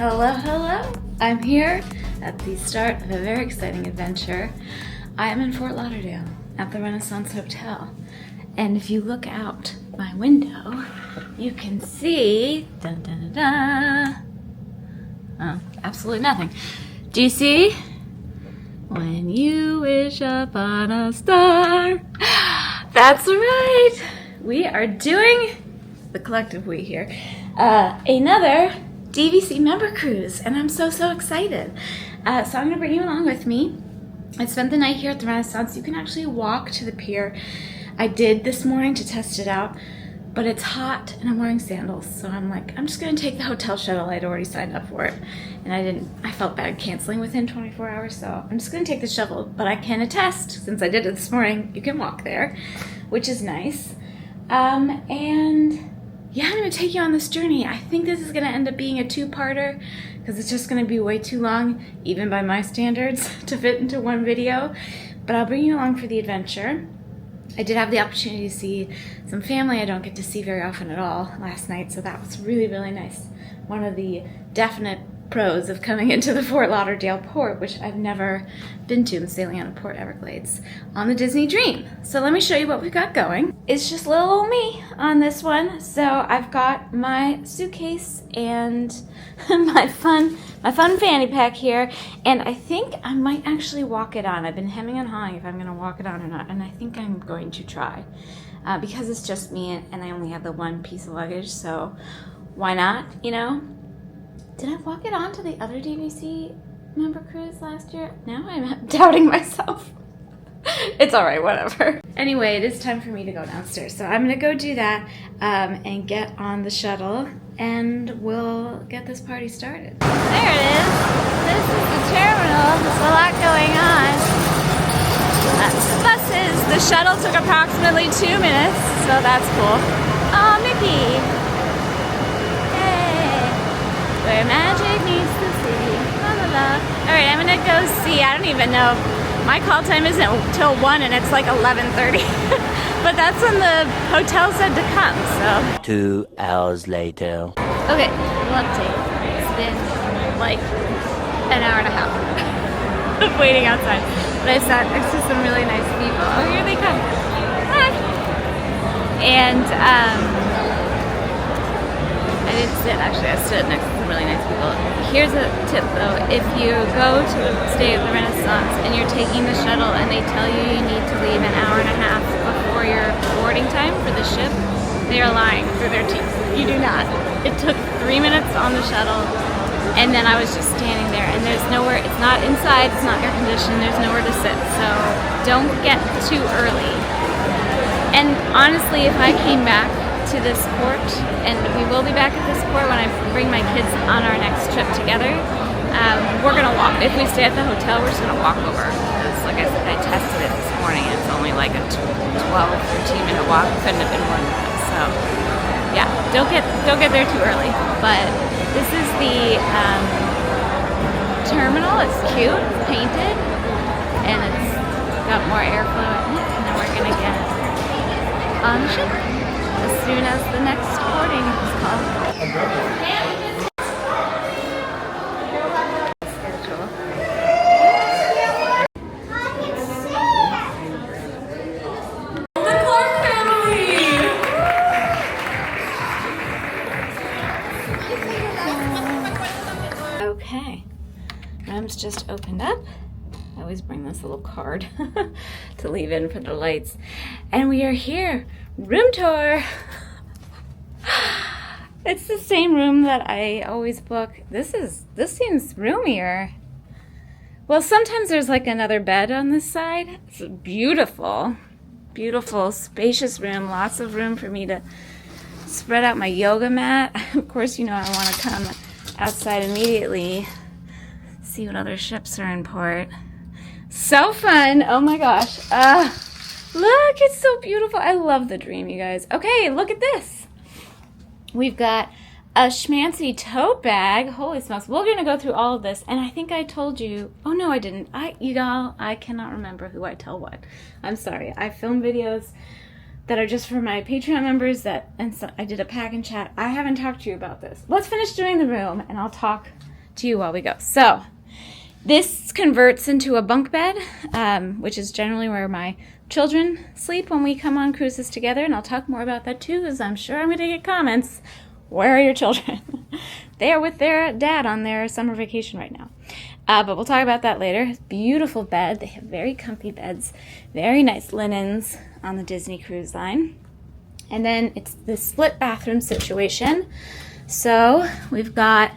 Hello, hello. I'm here at the start of a very exciting adventure. I am in Fort Lauderdale at the Renaissance Hotel. And if you look out my window, you can see, dun, dun, dun, dun. Oh, absolutely nothing. Do you see? When you wish upon a star. That's right. We are doing, the collective we here, another DVC Member Cruise, and I'm so excited. So I'm going to bring you along with me. I spent the night here at the Renaissance. You can actually walk to the pier. I did this morning to test it out, but it's hot and I'm wearing sandals, so I'm like, I'm just going to take the hotel shuttle. I'd already signed up for it, and I felt bad canceling within 24 hours, so I'm just going to take the shuttle. But I can attest, since I did it this morning, you can walk there, which is nice. And yeah, I'm going to take you on this journey. I think this is going to end up being a two-parter because it's just going to be way too long, even by my standards, to fit into one video. But I'll bring you along for the adventure. I did have the opportunity to see some family I don't get to see very often at all last night, so that was really nice. One of the definite pros of coming into the Fort Lauderdale port, which I've never been to, and sailing on a port Everglades on the Disney Dream. So let me show you what we've got going. It's just little old me on this one. So I've got my suitcase and my fun fanny pack here, and I think I might actually walk it on. I've been hemming and hawing if I'm gonna walk it on or not, and I think I'm going to try because it's just me and I only have the one piece of luggage, so why not, you know? Did I walk it on to the other DVC Member Cruise last year? Now I'm doubting myself. It's all right, whatever. Anyway, it is time for me to go downstairs. So I'm gonna go do that and get on the shuttle, and we'll get this party started. There it is. This is the terminal. There's a lot going on. That's the buses. The shuttle took approximately 2 minutes, so that's cool. Oh, Mickey. Where magic meets the sea. La la la. Alright, I'm gonna go see. I don't even know. My call time isn't till 1 and it's like 11:30. But that's when the hotel said to come, so. 2 hours later. Okay, well, update. It's been like an hour and a half of waiting outside. But I sat next to some really nice people. Oh, here they come. Hi! And, I didn't sit, actually. I stood next to some really nice people. Here's a tip, though. If you go to stay at the Renaissance and you're taking the shuttle and they tell you you need to leave an hour and a half before your boarding time for the ship, they are lying through their teeth. You do not. It took 3 minutes on the shuttle, and then I was just standing there, and there's nowhere, it's not inside, it's not air conditioned, there's nowhere to sit, so don't get too early. And honestly, if I came back to this port, and we will be back at this port when I bring my kids on our next trip together, we're gonna walk. If we stay at the hotel, we're just gonna walk over. It's like I said, I tested it this morning, and it's only like a 12-13 minute walk. Couldn't have been more than that. So yeah, don't get there too early. But this is the terminal. It's cute, it's painted, and it's got more airflow in it, and then we're gonna get on the ship as soon as the next boarding is called. Okay, room's just opened up. I always bring this little card to leave in for the lights. And we are here. Room tour. It's the same room that I always book. This seems roomier. Well, sometimes there's like another bed on this side. It's a beautiful, spacious room. Lots of room for me to spread out my yoga mat. Of course, you know I want to come outside immediately, see what other ships are in port. So fun. Oh my gosh. Look, it's so beautiful. I love the Dream, you guys. Okay, look at this. We've got a schmancy tote bag. Holy smokes. We're going to go through all of this. And I think I told you. Oh, no, I didn't. I cannot remember who I tell what. I'm sorry. I film videos that are just for my Patreon members, and so I did a pack and chat. I haven't talked to you about this. Let's finish doing the room, and I'll talk to you while we go. So this converts into a bunk bed, which is generally where my children sleep when we come on cruises together, and I'll talk more about that too, as I'm sure I'm going to get comments. Where are your children? They are with their dad on their summer vacation right now. But we'll talk about that later. Beautiful bed. They have very comfy beds, very nice linens on the Disney Cruise Line. And then it's the split bathroom situation. So we've got,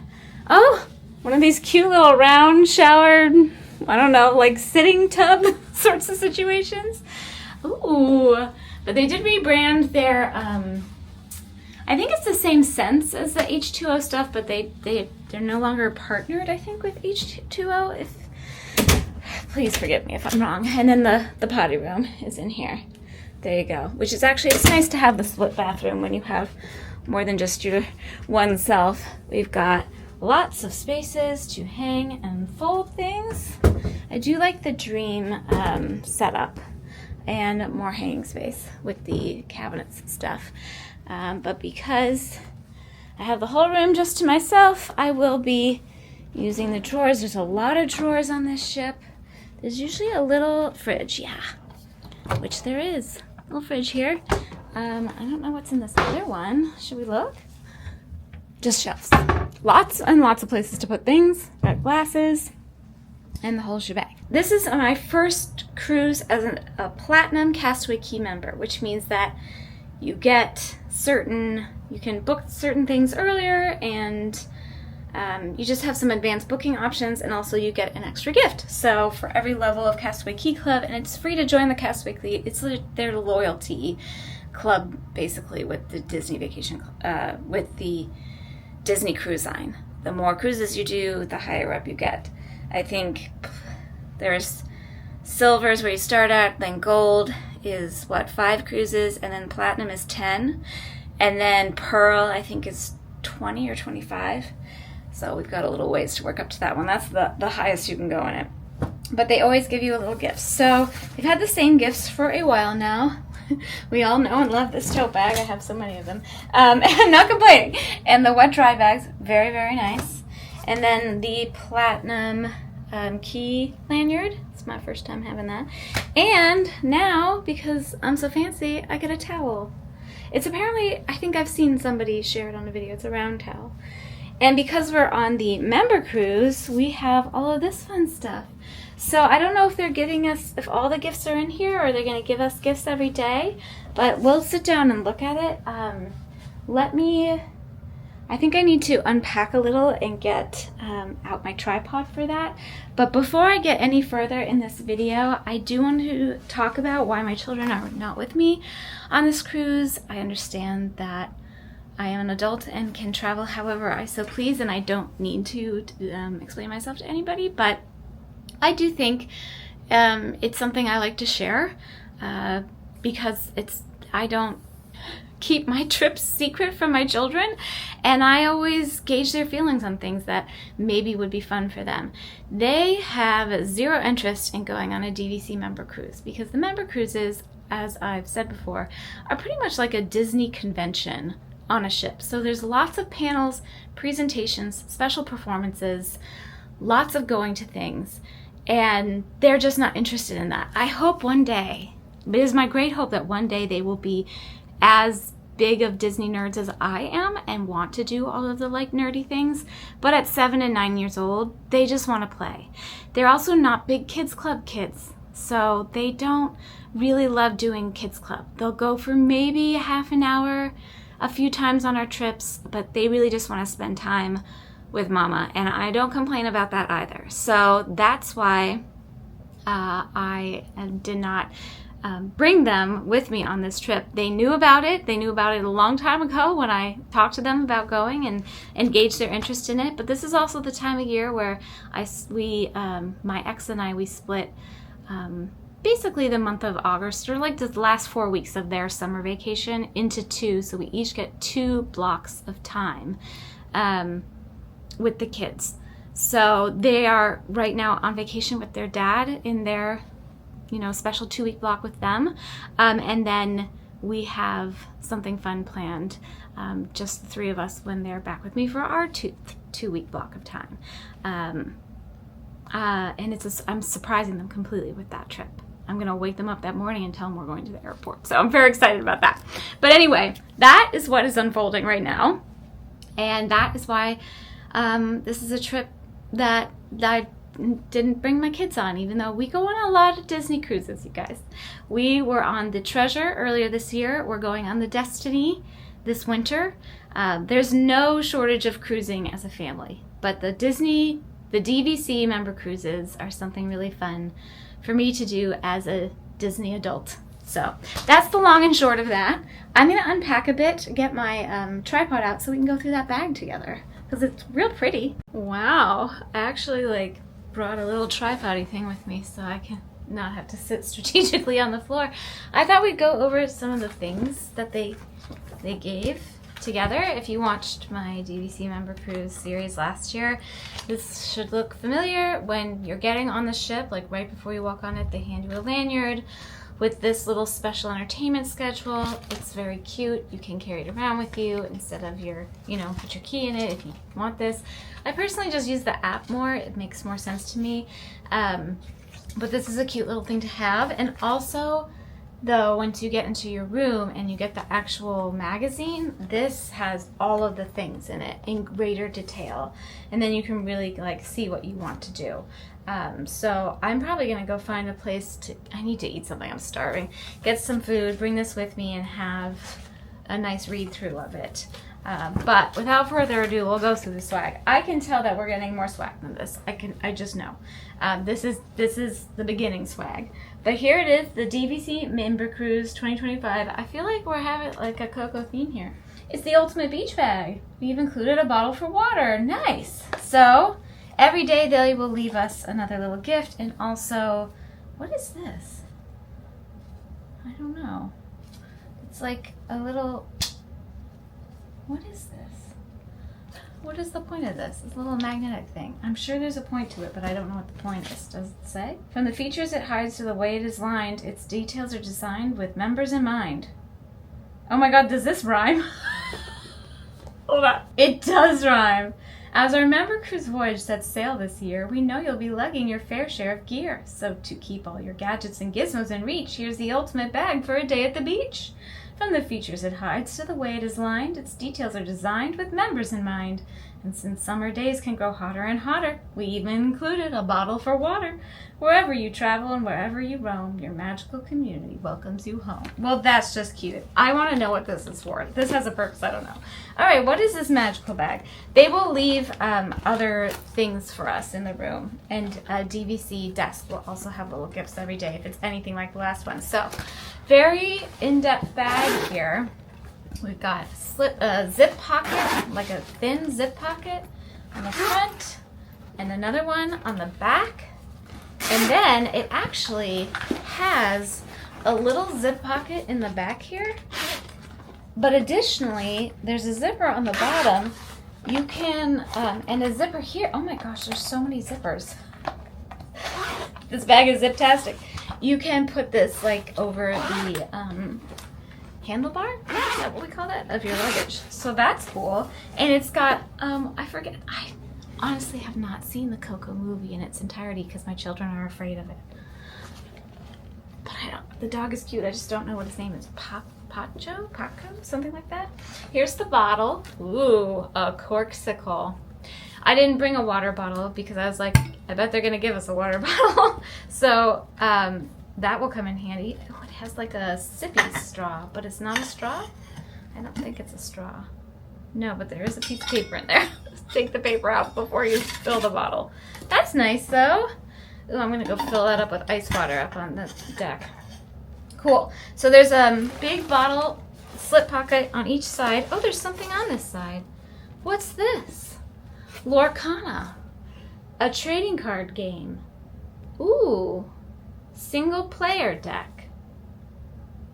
one of these cute little round shower, I don't know, like sitting tub sorts of situations. Ooh, but they did rebrand their, I think it's the same sense as the H2O stuff, but they're no longer partnered, I think, with H2O. Please forgive me if I'm wrong. And then the potty room is in here. There you go. Which is actually, it's nice to have the split bathroom when you have more than just your one self. We've got lots of spaces to hang and fold things. I do like the dream setup and more hanging space with the cabinets and stuff. But because I have the whole room just to myself, I will be using the drawers. There's a lot of drawers on this ship. There's usually a little fridge, which there is. A little fridge here. I don't know what's in this other one. Should we look? Just shelves. Lots and lots of places to put things. Got glasses and the whole shebang. This is my first cruise as a Platinum Castaway Key member, which means that you get you can book certain things earlier, and you just have some advanced booking options, and also you get an extra gift. So for every level of Castaway Key Club, and it's free to join the Castaway Key, it's their loyalty club, basically, with the Disney vacation, with the Disney Cruise Line. The more cruises you do, the higher up you get. I think there's silvers where you start at, then gold is 5 cruises, and then platinum is 10, and then pearl I think is 20 or 25. So we've got a little ways to work up to that one. That's the highest you can go in it. But they always give you a little gift. So we've had the same gifts for a while now. We all know and love this tote bag. I have so many of them. I'm not complaining. And the wet dry bags, very, very nice. And then the platinum key lanyard. It's my first time having that. And now, because I'm so fancy, I get a towel. It's apparently, I think I've seen somebody share it on a video. It's a round towel. And because we're on the member cruise, we have all of this fun stuff. So I don't know if they're giving us, if all the gifts are in here, or they're going to give us gifts every day. But we'll sit down and look at it. I think I need to unpack a little and get out my tripod for that. But before I get any further in this video, I do want to talk about why my children are not with me on this cruise. I understand that I am an adult and can travel however I so please, and I don't need to explain myself to anybody, but I do think it's something I like to share because I don't keep my trips secret from my children, and I always gauge their feelings on things that maybe would be fun for them. They have zero interest in going on a DVC member cruise because the member cruises, as I've said before, are pretty much like a Disney convention on a ship. So there's lots of panels, presentations, special performances, lots of going to things, and they're just not interested in that. I hope one day, it is my great hope that one day they will be as big of Disney nerds as I am and want to do all of the nerdy things, but at 7 and 9 years old, they just want to play. They're also not big kids club kids, so they don't really love doing kids club. They'll go for maybe half an hour a few times on our trips, but they really just want to spend time with mama, and I don't complain about that either. So that's why I did not bring them with me on this trip. They knew about it. They knew about it a long time ago when I talked to them about going and engaged their interest in it. But this is also the time of year where my ex and I, we split basically the month of August, or the last 4 weeks of their summer vacation, into 2. So we each get 2 blocks of time with the kids. So they are right now on vacation with their dad in their special 2-week block with them. And then we have something fun planned, just the three of us when they're back with me for our two-week block of time. And I'm surprising them completely with that trip. I'm gonna wake them up that morning and tell them we're going to the airport. So I'm very excited about that. But anyway, that is what is unfolding right now. And that is why this is a trip that I didn't bring my kids on, even though we go on a lot of Disney cruises, you guys. We were on the Treasure earlier this year. We're going on the Destiny this winter. There's no shortage of cruising as a family, but the DVC Member Cruises are something really fun for me to do as a Disney adult. So that's the long and short of that. I'm going to unpack a bit, get my tripod out so we can go through that bag together, because it's real pretty. Wow, I actually brought a little tripod-y thing with me so I can not have to sit strategically on the floor. I thought we'd go over some of the things that they gave together. If you watched my DVC Member Cruise series last year, this should look familiar. When you're getting on the ship, like right before you walk on it, they hand you a lanyard with this little special entertainment schedule. It's very cute. You can carry it around with you instead of put your key in it if you want this. I personally just use the app more. It makes more sense to me. But this is a cute little thing to have. And also, though, once you get into your room and you get the actual magazine, this has all of the things in it in greater detail. And then you can really see what you want to do. So I'm probably going to go find a place I need to eat something. I'm starving. Get some food, bring this with me, and have a nice read through of it. But without further ado, we'll go through the swag. I can tell that we're getting more swag than this. I just know. This is the beginning swag. But here it is, the DVC Member Cruise 2025. I feel like we're having a Coco theme here. It's the ultimate beach bag. We've included a bottle for water. Nice. So every day they will leave us another little gift, and also, what is this? I don't know. It's like a little, what is this? What is the point of this? This little magnetic thing. I'm sure there's a point to it, but I don't know what the point is. Does it say? From the features it hides to the way it is lined, its details are designed with members in mind. Oh my god, does this rhyme? Hold on. It does rhyme. As our Member Cruise voyage sets sail this year, we know you'll be lugging your fair share of gear. So to keep all your gadgets and gizmos in reach, here's the ultimate bag for a day at the beach. From the features it hides to the way it is lined, its details are designed with members in mind. And since summer days can grow hotter and hotter, we even included a bottle for water. Wherever you travel and wherever you roam, your magical community welcomes you home. Well, that's just cute. I want to know what this is for. This has a purpose, I don't know. All right, what is this magical bag? They will leave other things for us in the room, and a DVC desk will also have little gifts every day if it's anything like the last one. So, very in-depth bag here. We've got a zip pocket, like a thin zip pocket on the front, and another one on the back. And then it actually has a little zip pocket in the back here. But additionally, there's a zipper on the bottom. You can, and a zipper here. Oh my gosh, there's so many zippers. This bag is zip-tastic. You can put this over the handlebar? Is that what we call that? Of your luggage. So that's cool. And it's got, I honestly have not seen the Coco movie in its entirety because my children are afraid of it. But the dog is cute. I just don't know what his name is. Paco? Something like that. Here's the bottle. Ooh, a corksicle. I didn't bring a water bottle because I was like, I bet they're going to give us a water bottle. So that will come in handy. Oh, it has like a sippy straw, but it's not a straw? I don't think it's a straw. No, but there is a piece of paper in there. Take the paper out before you fill the bottle. That's nice, though. Ooh, I'm going to go fill that up with ice water up on the deck. Cool. So there's a big bottle slip pocket on each side. Oh, there's something on this side. What's this? Lorcana. A trading card game. Ooh. Single player deck.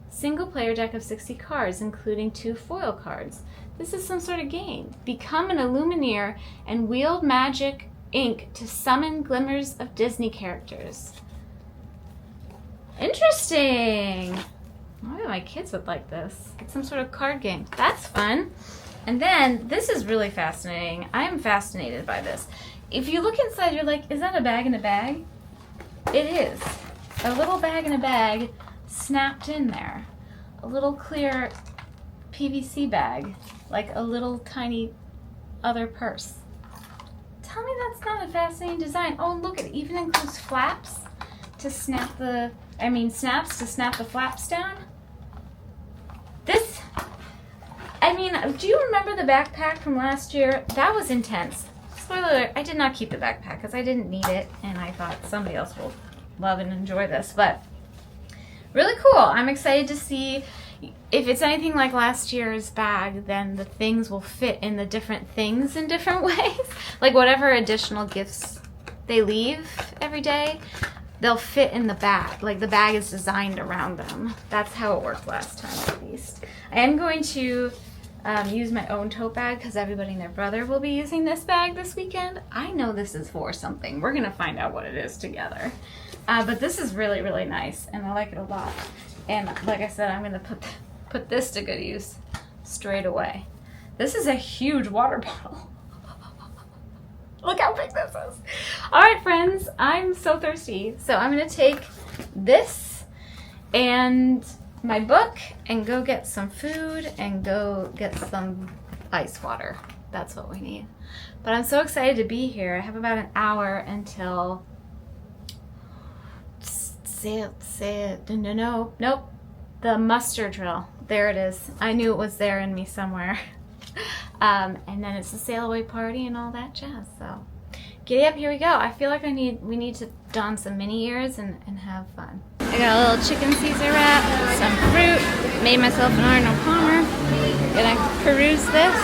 Single player deck of 60 cards, including 2 foil cards. This is some sort of game. Become an Illumineer and wield magic ink to summon glimmers of Disney characters. Interesting. Maybe my kids would like this. Get some sort of card game. That's fun. And then this is really fascinating. I am fascinated by this. If you look inside, you're like, is that a bag in a bag? It is. A little bag in a bag snapped in there. A little clear PVC bag, like a little tiny other purse. Tell me that's not a fascinating design. Oh, look, it even includes flaps to snap the, snaps to snap the flaps down. This, do you remember the backpack from last year? That was intense. Spoiler alert, I did not keep the backpack because I didn't need it and I thought somebody else will love and enjoy this, but really cool. I'm excited to see if it's anything like last year's bag, then the things will fit in the different things in different ways. Like whatever additional gifts they leave every day, they'll fit in the bag. Like the bag is designed around them. That's how it worked last time at least. I am going to use my own tote bag because everybody and their brother will be using this bag this weekend. I know this is for something. We're gonna find out what it is together. But this is really, really nice and I like it a lot. And like I said, I'm gonna put this to good use straight away. This is a huge water bottle. Look how big this is. All right, friends, I'm so thirsty. So I'm gonna take this and my book and go get some food and go get some ice water. That's what we need. But I'm so excited to be here. I have about an hour until, nope, the muster drill. There it is. I knew it was there in me somewhere. And then it's the sail away party and all that jazz. So giddy up, here we go. I feel like we need to don some mini ears and have fun. I got a little chicken Caesar wrap, some fruit, made myself an Arnold Palmer. Gonna peruse this,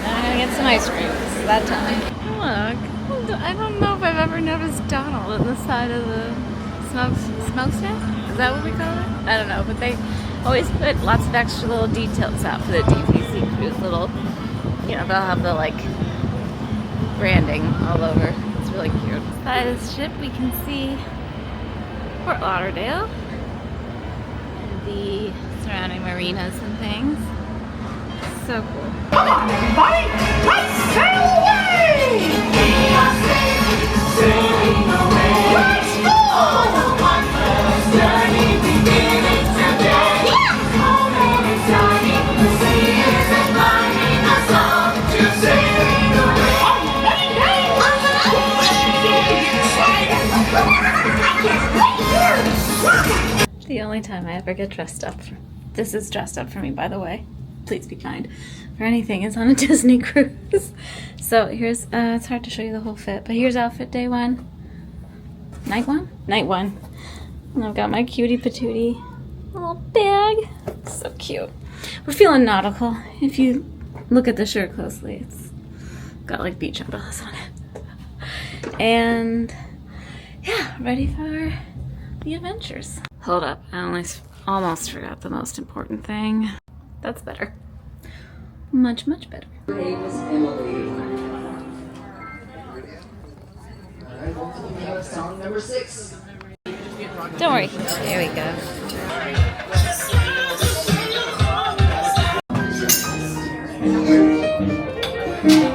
and I'm gonna get some ice cream. It's that time. Look, I don't know if I've ever noticed Donald on the side of the smokestack? Is that what we call it? I don't know, but they always put lots of extra little details out for the DVC Cruise. Little, they'll have the like branding all over. It's really cute. By this ship, we can see Fort Lauderdale and the surrounding marinas and things. So cool. Come on, everybody! Let's sail away! We are sailing away. Let's go! Oh, one first journey beginning today. Yeah! Home and exciting, the sea is inviting us all to sailing away. Oh, The only time I ever get dressed up, this is dressed up for me, by the way, please be kind, for anything is on a Disney cruise. So here's, it's hard to show you the whole fit, but here's outfit day one. Night one? Night one. And I've got my cutie patootie little bag. So cute. We're feeling nautical. If you look at the shirt closely, it's got like beach umbrellas on it. And yeah, ready for the adventures. Hold up, I almost forgot the most important thing. That's better. Much, much better. Her name is Emily. Song number 6. Don't worry. There we go.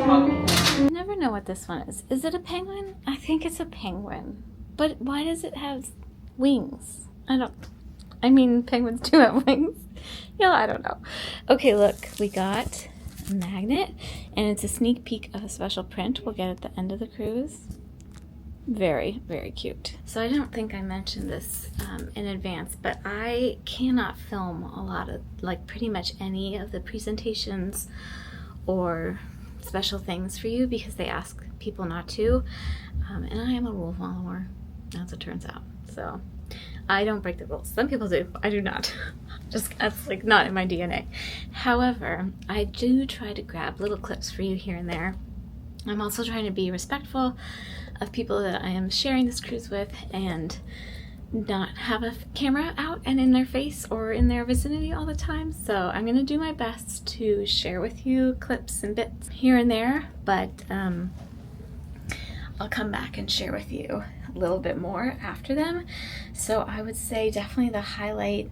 I never know what this one is. Is it a penguin? I think it's a penguin. But why does it have wings? Penguins do have wings. I don't know. Okay, look, we got a magnet, and it's a sneak peek of a special print we'll get at the end of the cruise. Very, very cute. So I don't think I mentioned this in advance, but I cannot film a lot of, pretty much any of the presentations or special things for you because they ask people not to. And I am a rule follower, as it turns out. So I don't break the rules. Some people do. I do not. That's not in my DNA. However, I do try to grab little clips for you here and there. I'm also trying to be respectful of people that I am sharing this cruise with and not have a camera out and in their face or in their vicinity all the time. So I'm going to do my best to share with you clips and bits here and there, but I'll come back and share with you a little bit more after them. So I would say definitely the highlight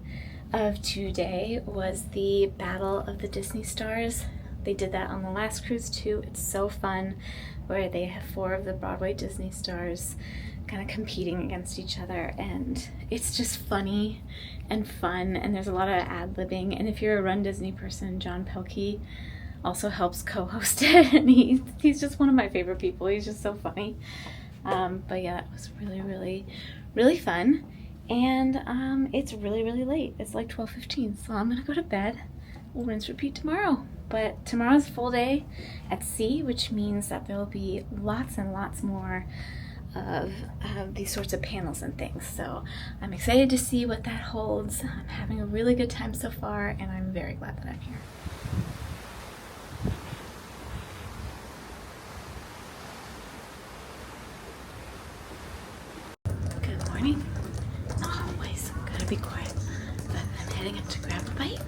of today was the Battle of the Disney Stars. They did that on the last cruise too. It's so fun, where they have 4 of the Broadway Disney stars kind of competing against each other, and it's just funny and fun, and there's a lot of ad-libbing. And if you're a Run Disney person, John Pelkey also helps co-host it, and he's just one of my favorite people. He's just so funny. But yeah, it was really fun. And it's really late. It's like 12:15, so I'm gonna go to bed. We'll rinse repeat tomorrow. But tomorrow's full day at sea, which means that there will be lots and lots more of these sorts of panels and things. So I'm excited to see what that holds. I'm having a really good time so far, and I'm very glad that I'm here. Good morning. No hallways, gotta be quiet. But I'm heading up to grab a bite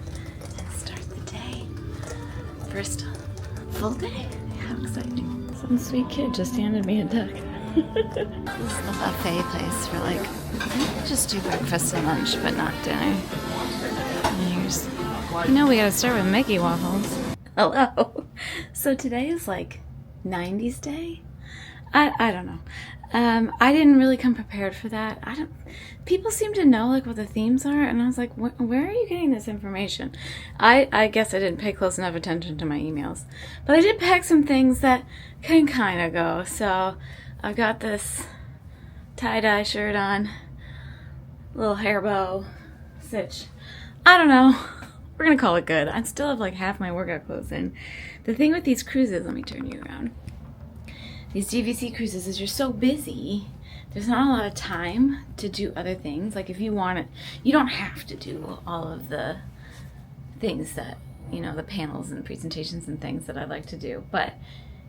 and start the day. First full day. How exciting. Some sweet kid just handed me a duck. This is the buffet place for like, just do breakfast and lunch, but not dinner. Here's, you know, we gotta start with Mickey waffles. Hello. So today is like 90s day. I don't know. I didn't really come prepared for that. People seem to know like what the themes are, and I was like, where are you getting this information? I guess I didn't pay close enough attention to my emails, but I did pack some things that can kind of go. So I've got this tie-dye shirt on, little hair bow, stitch. I don't know. We're gonna call it good. I still have like half my workout clothes in. The thing with these cruises, let me turn you around. These DVC cruises is you're so busy, there's not a lot of time to do other things. Like if you want it, you don't have to do all of the things that, you know, the panels and presentations and things that I like to do. But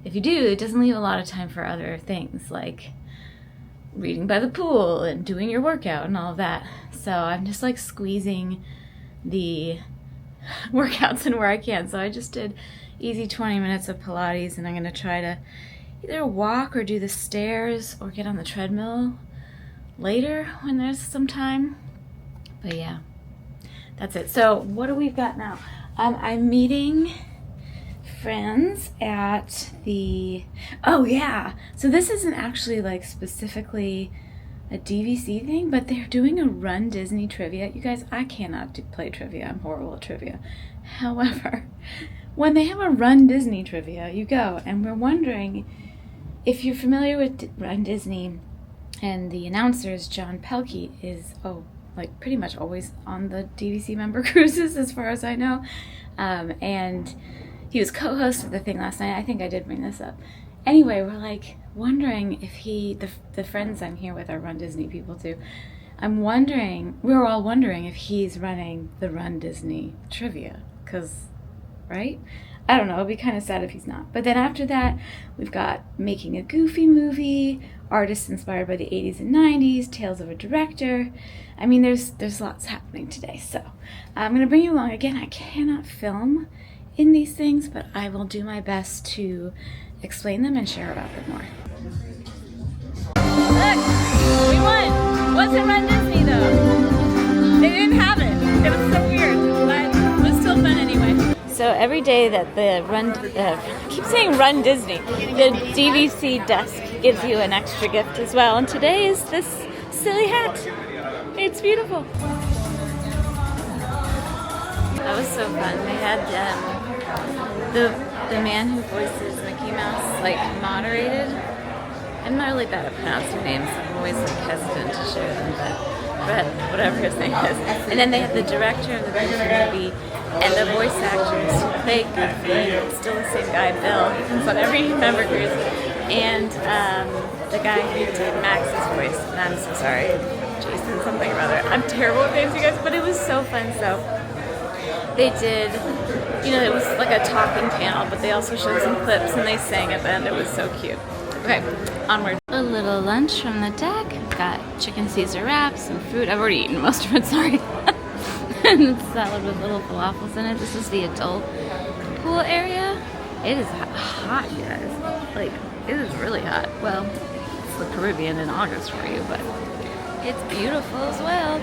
if you do, it doesn't leave a lot of time for other things like reading by the pool and doing your workout and all of that. So I'm just like squeezing the workouts in where I can. So I just did easy 20 minutes of Pilates, and I'm going to try to either walk or do the stairs or get on the treadmill later when there's some time. But yeah, that's it. So what do we've got now? I'm meeting friends at the, oh yeah, so this isn't actually like specifically a DVC thing, but they're doing a Run Disney trivia. You guys, I cannot play trivia. I'm horrible at trivia. However, when they have a Run Disney trivia, you go, and we're wondering if you're familiar with Run Disney, and the announcer is John Pelkey, is like pretty much always on the DVC Member Cruises as far as I know, and he was co-host of the thing last night. I think I did bring this up. Anyway, we're like wondering if the friends I'm here with are Run Disney people too. We're all wondering if he's running the Run Disney trivia, cause, right? I don't know, it'd be kind of sad if he's not. But then after that, we've got Making a Goofy Movie, artists inspired by the 80s and 90s, Tales of a Director. I mean, there's lots happening today. So I'm going to bring you along. Again, I cannot film in these things, but I will do my best to explain them and share about them more. Look, we won. Wasn't Run Disney though. They didn't have it. It was so weird, but it was still fun anyway. So every day that the I keep saying Run Disney, the DVC desk gives you an extra gift as well. And today is this silly hat. It's beautiful. That was so fun. They had the man who voices Mickey Mouse like moderated. I'm not really bad at pronouncing names. I'm always like hesitant to share them, but whatever his name is. And then they had the director of the movie and the voice actors who played Goofy. It's still the same guy, Bill. He comes on every Member Cruise. And the guy who did Max's voice. And I'm so sorry, Jason something or other. I'm terrible at names, you guys, but it was so fun. So they did, you know, it was like a talking panel, but they also showed some clips and they sang at the end. It was so cute. Okay, onward. A little lunch from the deck. Got chicken Caesar wraps and fruit. I've already eaten most of it, sorry. And salad with little falafels in it. This is the adult pool area. It is hot, you guys. Like, it is really hot. Well, it's the Caribbean in August for you, but It's beautiful as well.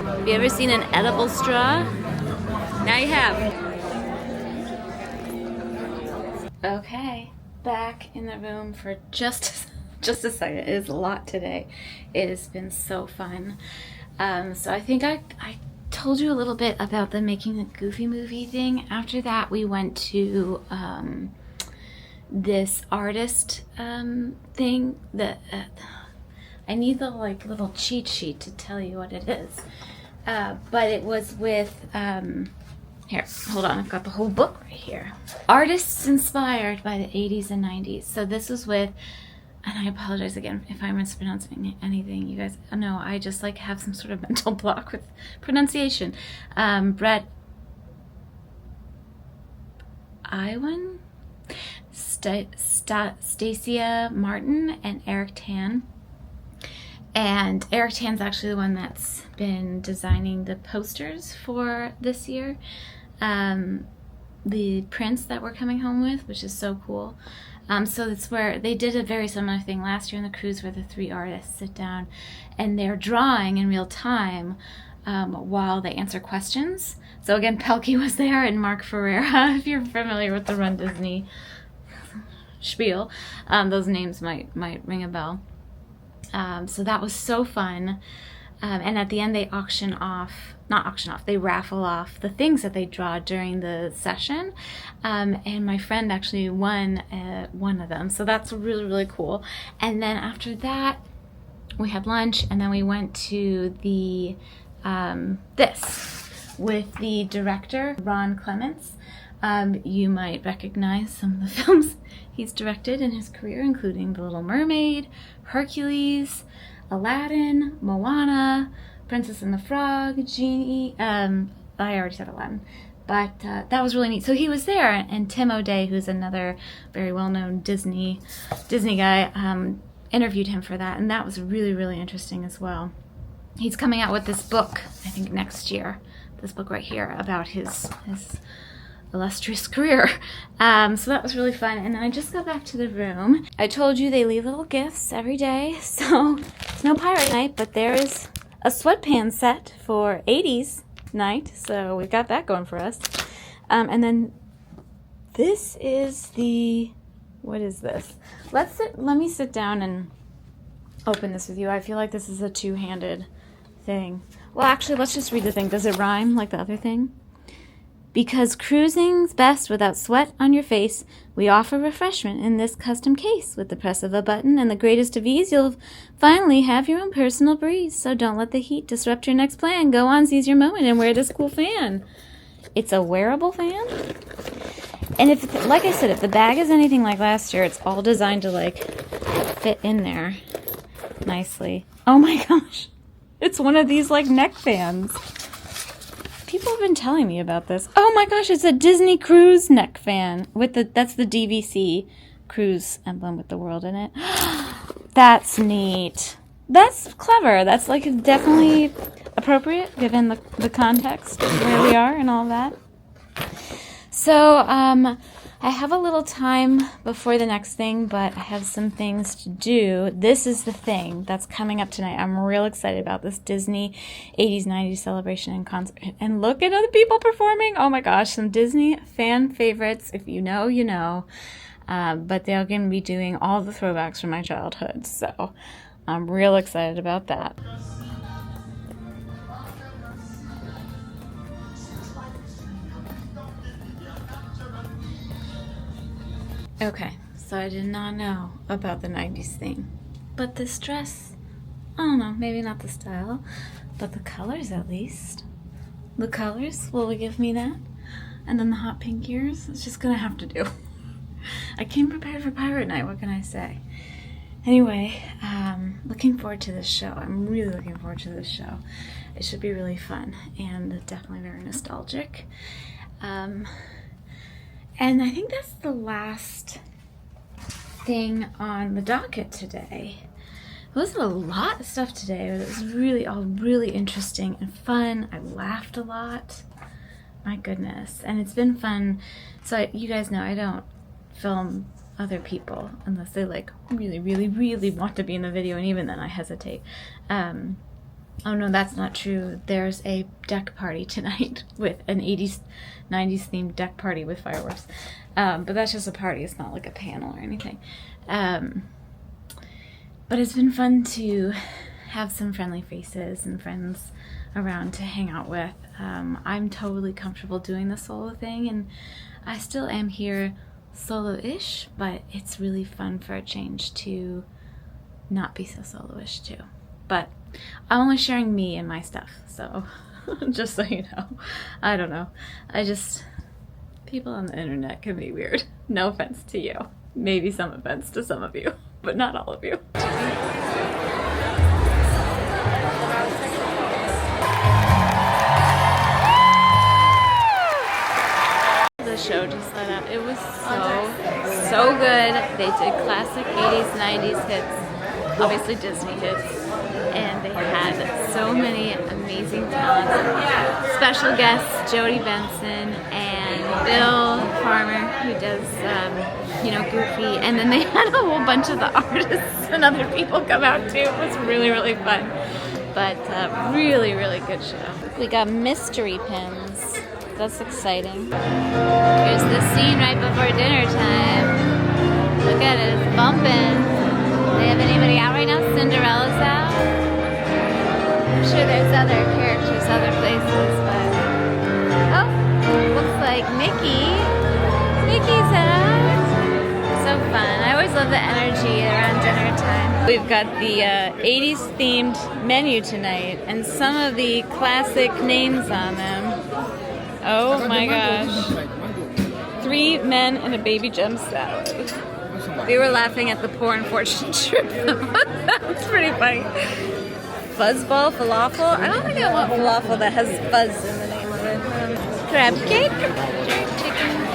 Have you ever seen an edible straw? Now you have. Okay, back in the room for just a second. It is a lot today. It has been so fun. So I think I told you a little bit about the Making a Goofy movie thing. After that, we went to this artist thing that I need the like little cheat sheet to tell you what it is. But it was with here, hold on, I've got the whole book right here. Artists inspired by the 80s and 90s. So this was with, and I apologize again if I'm mispronouncing anything. You guys know I just like have some sort of mental block with pronunciation. Brett Iwan, Stacia Martin, and Eric Tan. And Eric Tan's actually the one that's been designing the posters for this year. The prints that we're coming home with, which is so cool. So that's where they did a very similar thing last year on the cruise where the 3 artists sit down and they're drawing in real time while they answer questions. So again, Pelkey was there and Mark Ferreira, if you're familiar with the Run Disney spiel. Those names might ring a bell. So that was so fun. And at the end they they raffle off the things that they draw during the session. And my friend actually won one of them. So that's really, really cool. And then after that, we had lunch and then we went to the, with the director, Ron Clements. You might recognize some of the films he's directed in his career, including The Little Mermaid, Hercules, Aladdin, Moana, Princess and the Frog, Genie. I already said Aladdin, but that was really neat. So he was there, and Tim O'Day, who's another very well-known Disney guy, interviewed him for that, and that was really, really interesting as well. He's coming out with this book, I think next year. This book right here about his illustrious career. So that was really fun. And then I just got back to the room. I told you they leave little gifts every day. So it's no pirate night, but there is a sweatpants set for 80s night. So we've got that going for us. And then this is the, what is this? Let me sit down and open this with you. I feel like this is a two-handed thing. Well, actually, let's just read the thing. Does it rhyme like the other thing? Because cruising's best without sweat on your face, we offer refreshment in this custom case. With the press of a button and the greatest of ease, you'll finally have your own personal breeze. So don't let the heat disrupt your next plan. Go on, seize your moment, and wear this cool fan. It's a wearable fan. And if, like I said, if the bag is anything like last year, it's all designed to like fit in there nicely. Oh my gosh. It's one of these like neck fans. People have been telling me about this. Oh my gosh, it's a Disney Cruise neck fan with that's the DVC Cruise emblem with the world in it. That's neat. That's clever. That's like definitely appropriate given the context of where we are and all that. So, I have a little time before the next thing, but I have some things to do. This is the thing that's coming up tonight. I'm real excited about this Disney 80s, 90s celebration and concert. And look at other people performing. Oh my gosh, some Disney fan favorites. If you know, you know. But they're going to be doing all the throwbacks from my childhood. So I'm real excited about that. Okay, so I did not know about the 90s thing. But this dress, I don't know, maybe not the style, but the colors at least. The colors, will it give me that? And then the hot pink ears, it's just gonna have to do. I came prepared for Pirate Night, what can I say? Anyway, looking forward to this show. I'm really looking forward to this show. It should be really fun and definitely very nostalgic. And I think that's the last thing on the docket today. It wasn't a lot of stuff today, but it was really all really interesting and fun. I laughed a lot. My goodness. And it's been fun. So you guys know I don't film other people unless they like really, really, really want to be in the video, and even then I hesitate. Oh no, that's not true. There's a deck party tonight with an 80s, 90s themed deck party with fireworks. But that's just a party. It's not like a panel or anything. But it's been fun to have some friendly faces and friends around to hang out with. I'm totally comfortable doing the solo thing, and I still am here solo-ish, but it's really fun for a change to not be so solo-ish too. But I'm only sharing me and my stuff, so just so you know. I don't know. People on the internet can be weird. No offense to you. Maybe some offense to some of you, but not all of you. The show just let out. It was so good. They did classic 80s, 90s hits, obviously Disney hits, and they had so many amazing talents. Special guests, Jodie Benson and Bill Farmer, who does, Goofy, and then they had a whole bunch of the artists and other people come out too. It was really, really fun, but really, really good show. We got mystery pins. That's exciting. Here's the scene right before dinner time. Look at it, it's bumping. Do they have anybody out right now? Cinderella's out. I'm sure there's other characters, other places, but... Oh, looks like Mickey. Mickey's out. So fun. I always love the energy around dinner time. We've got the 80s themed menu tonight, and some of the classic names on them. Oh my gosh. 3 men and a baby gem salad. We were laughing at the poor unfortunate shrimp. That's pretty funny. Fuzzball falafel? I don't think I want falafel that has fuzz in the name of it. Crab cake? Jerk chicken.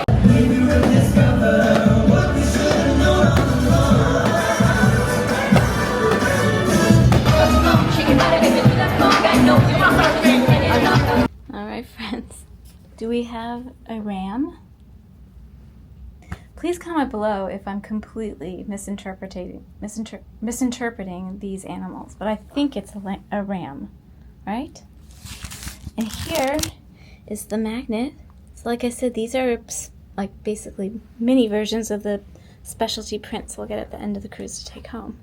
Alright friends, do we have a ram? Please comment below if I'm completely misinterpreting these animals, but I think it's a ram, right? And here is the magnet. So like I said, these are like basically mini versions of the specialty prints we'll get at the end of the cruise to take home.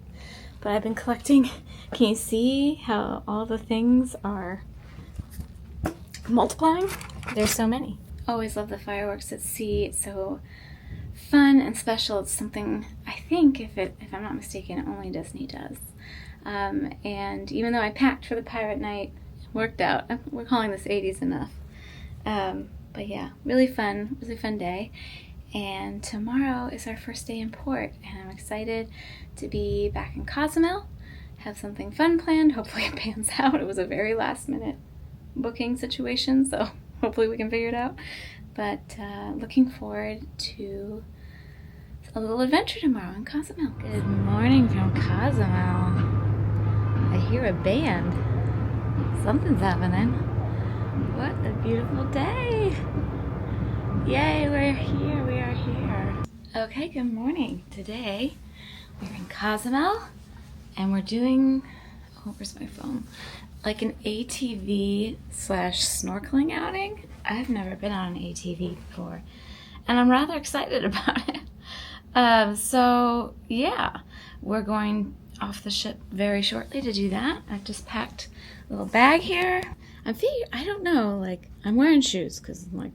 But I've been collecting. Can you see how all the things are multiplying? There's so many. Always love the fireworks at sea. It's so fun and special. It's something I think, if I'm not mistaken, only Disney does. And even though I packed for the pirate night, worked out. We're calling this 80s enough. But yeah, really fun day. And tomorrow is our first day in port, and I'm excited to be back in Cozumel, have something fun planned. Hopefully it pans out. It was a very last minute booking situation, so hopefully we can figure it out. But looking forward to a little adventure tomorrow in Cozumel. Good morning from Cozumel. I hear a band. Something's happening. What a beautiful day. Yay, we're here, we are here. Okay, good morning. Today, we're in Cozumel, and we're doing, oh, where's my phone? Like an ATV / snorkeling outing. I've never been on an ATV before, and I'm rather excited about it. So yeah, we're going off the ship very shortly to do that. I've just packed a little bag here. I don't know, like, I'm wearing shoes, because I'm like,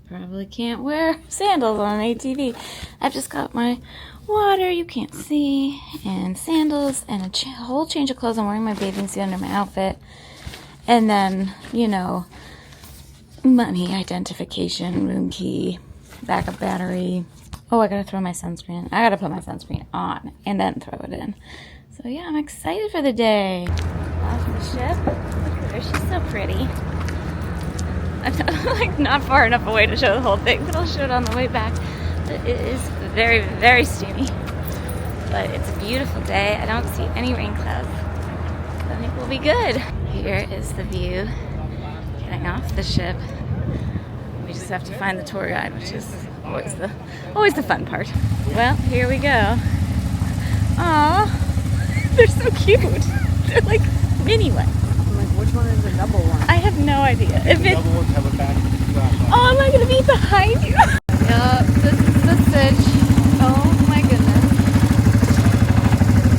probably can't wear sandals on an ATV. I've just got my water, you can't see, and sandals, and a whole change of clothes. I'm wearing my bathing suit under my outfit. And then, money, identification, room key, backup battery. Oh, I gotta throw my sunscreen. I gotta put my sunscreen on and then throw it in. So yeah, I'm excited for the day. Off the ship. Look at her, she's so pretty. I'm like not far enough away to show the whole thing, but I'll show it on the way back. But it is very, very steamy. But it's a beautiful day. I don't see any rain clouds. So I think we'll be good. Here is the view getting off the ship. We just always have to find the tour guide, which is always the fun part. Well, here we go. Aw, they're so cute. They're like mini ones. Like, which one is the double one? I have no idea. If it, Double ones have a back strap. oh, am I gonna be behind you? Yup, this is the Stitch. Oh my goodness.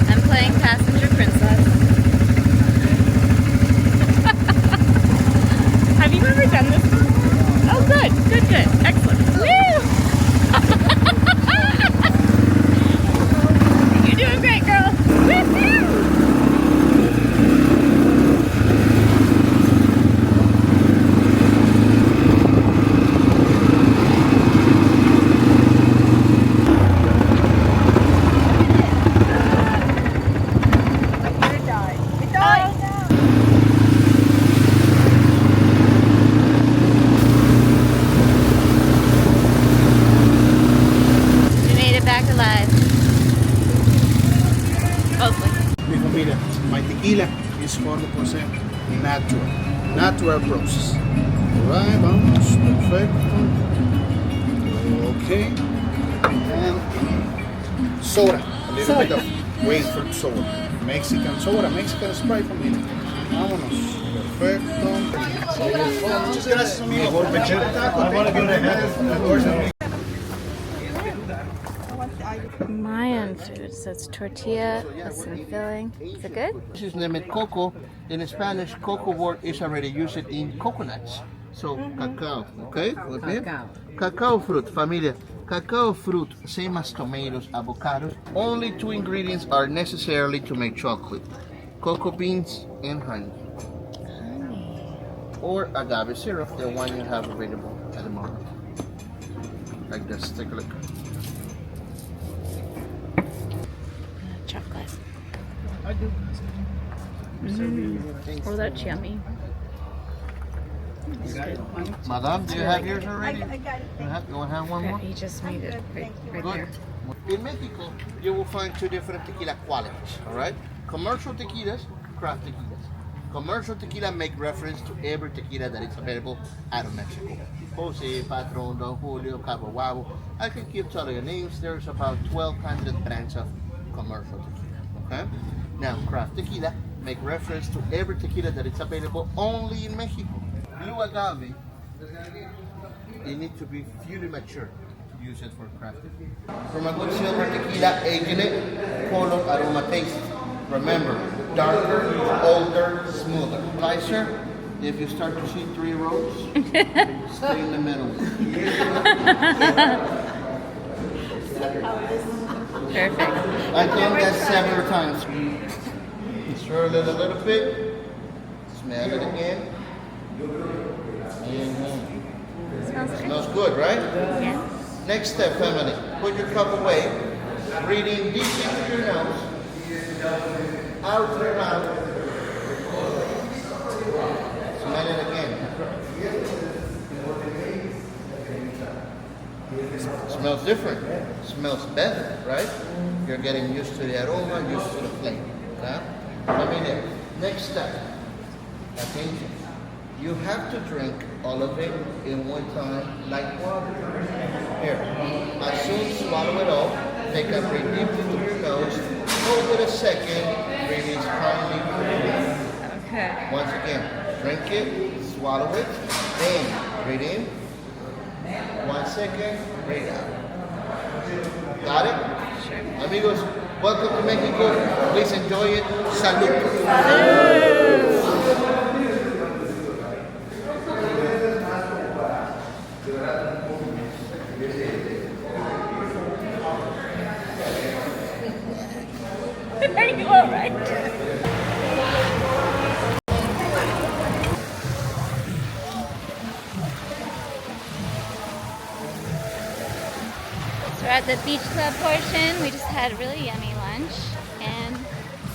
I'm playing passenger princess. Have you ever done this before? Oh, good, good, good, excellent. Woo! You're doing great, girl. Woo-hoo! Mi familia, my tequila is 40% natural process. Alright, vamos, perfecto. Okay. And soda, a little bit of grapefruit soda. Mexican soda, Mexican Sprite familia. Vámonos, perfecto. Muchas gracias, amigo. Mayan food, so it's tortilla with some filling. Is it good? This is named Coco. In Spanish, Coco word is already used in coconuts. So, cacao, okay? With me? Cacao fruit, familia. Cacao fruit, same as tomatoes, avocados. Only 2 ingredients are necessary to make chocolate. Cocoa beans and honey. Or agave syrup, the one you have available at the moment. Like this, take a look. Chocolate. I do. Oh, that's yummy. Madam, do you have yours already? I got it. You want to have one more? He just made it right there. In Mexico, you will find 2 different tequila qualities, all right? Commercial tequilas, craft tequilas. Commercial tequila make reference to every tequila that is available out of Mexico. Jose, Patron, Don Julio, Cabo Wabo. I can keep telling you names. There's about 1,200 brands of commercial tequila, okay? Now, craft tequila make reference to every tequila that is available only in Mexico. Blue agave, it needs to be fully mature to use it for craft tequila. From a good silver tequila, aging it, color, aroma, taste. Remember, darker, older, smoother. Slicer, if you start to see 3 rows, stay in the middle. Perfect. I think that's several times. Swirl it a little bit. Smell it again. Smells good, right? Yeah. Next step, family. Put your cup away. Breathe in deep into your nose. Out through your mouth. Smell it again. Smells different. Smells better, right? You're getting used to the aroma, used to the flavor. Yeah? Next step. Attention. You have to drink all of it in one time, like water. Here. As soon as swallow it all, take a breath deep into your nose. Hold it a second. Release kindly. Okay. Once again, drink it, swallow it, then breathe in. 1 second, breathe out. Got it? Sure. Amigos, welcome to Mexico. Please enjoy it. Salud. Are you all right? So we're at the beach club portion. We just had a really yummy lunch, and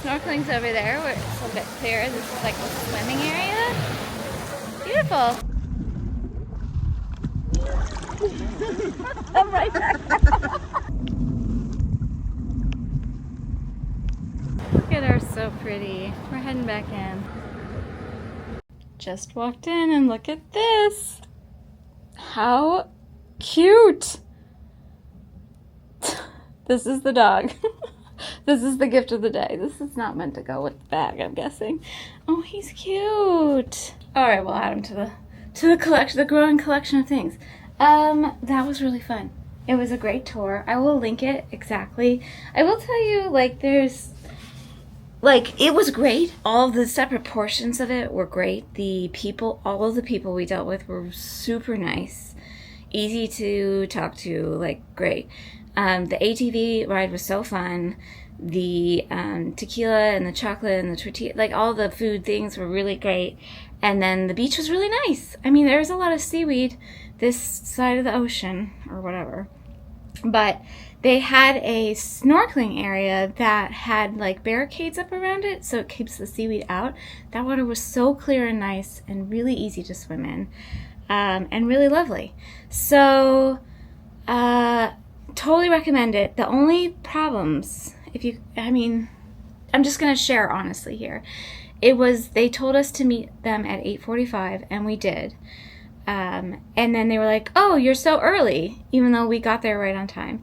snorkeling's over there where it's a little bit clearer. This is like the swimming area. Beautiful. I'm right back. Look at her, so pretty. We're heading back in. Just walked in and look at this. How cute! This is the dog. This is the gift of the day. This is not meant to go with the bag, I'm guessing. Oh, he's cute. All right, we'll add him to the collection, the growing collection of things. That was really fun. It was a great tour. I will link it exactly. I will tell you, like, it was great. All of the separate portions of it were great. All of the people we dealt with were super nice, easy to talk to, like, great. The ATV ride was so fun. The tequila and the chocolate and the tortilla, like all the food things were really great. And then the beach was really nice. I mean, there's a lot of seaweed this side of the ocean or whatever. But they had a snorkeling area that had like barricades up around it, so it keeps the seaweed out. That water was so clear and nice and really easy to swim in, and really lovely. So, totally recommend it. The only problems, I'm just going to share honestly here. They told us to meet them at 8:45, and we did. And then they were like, oh, you're so early, even though we got there right on time.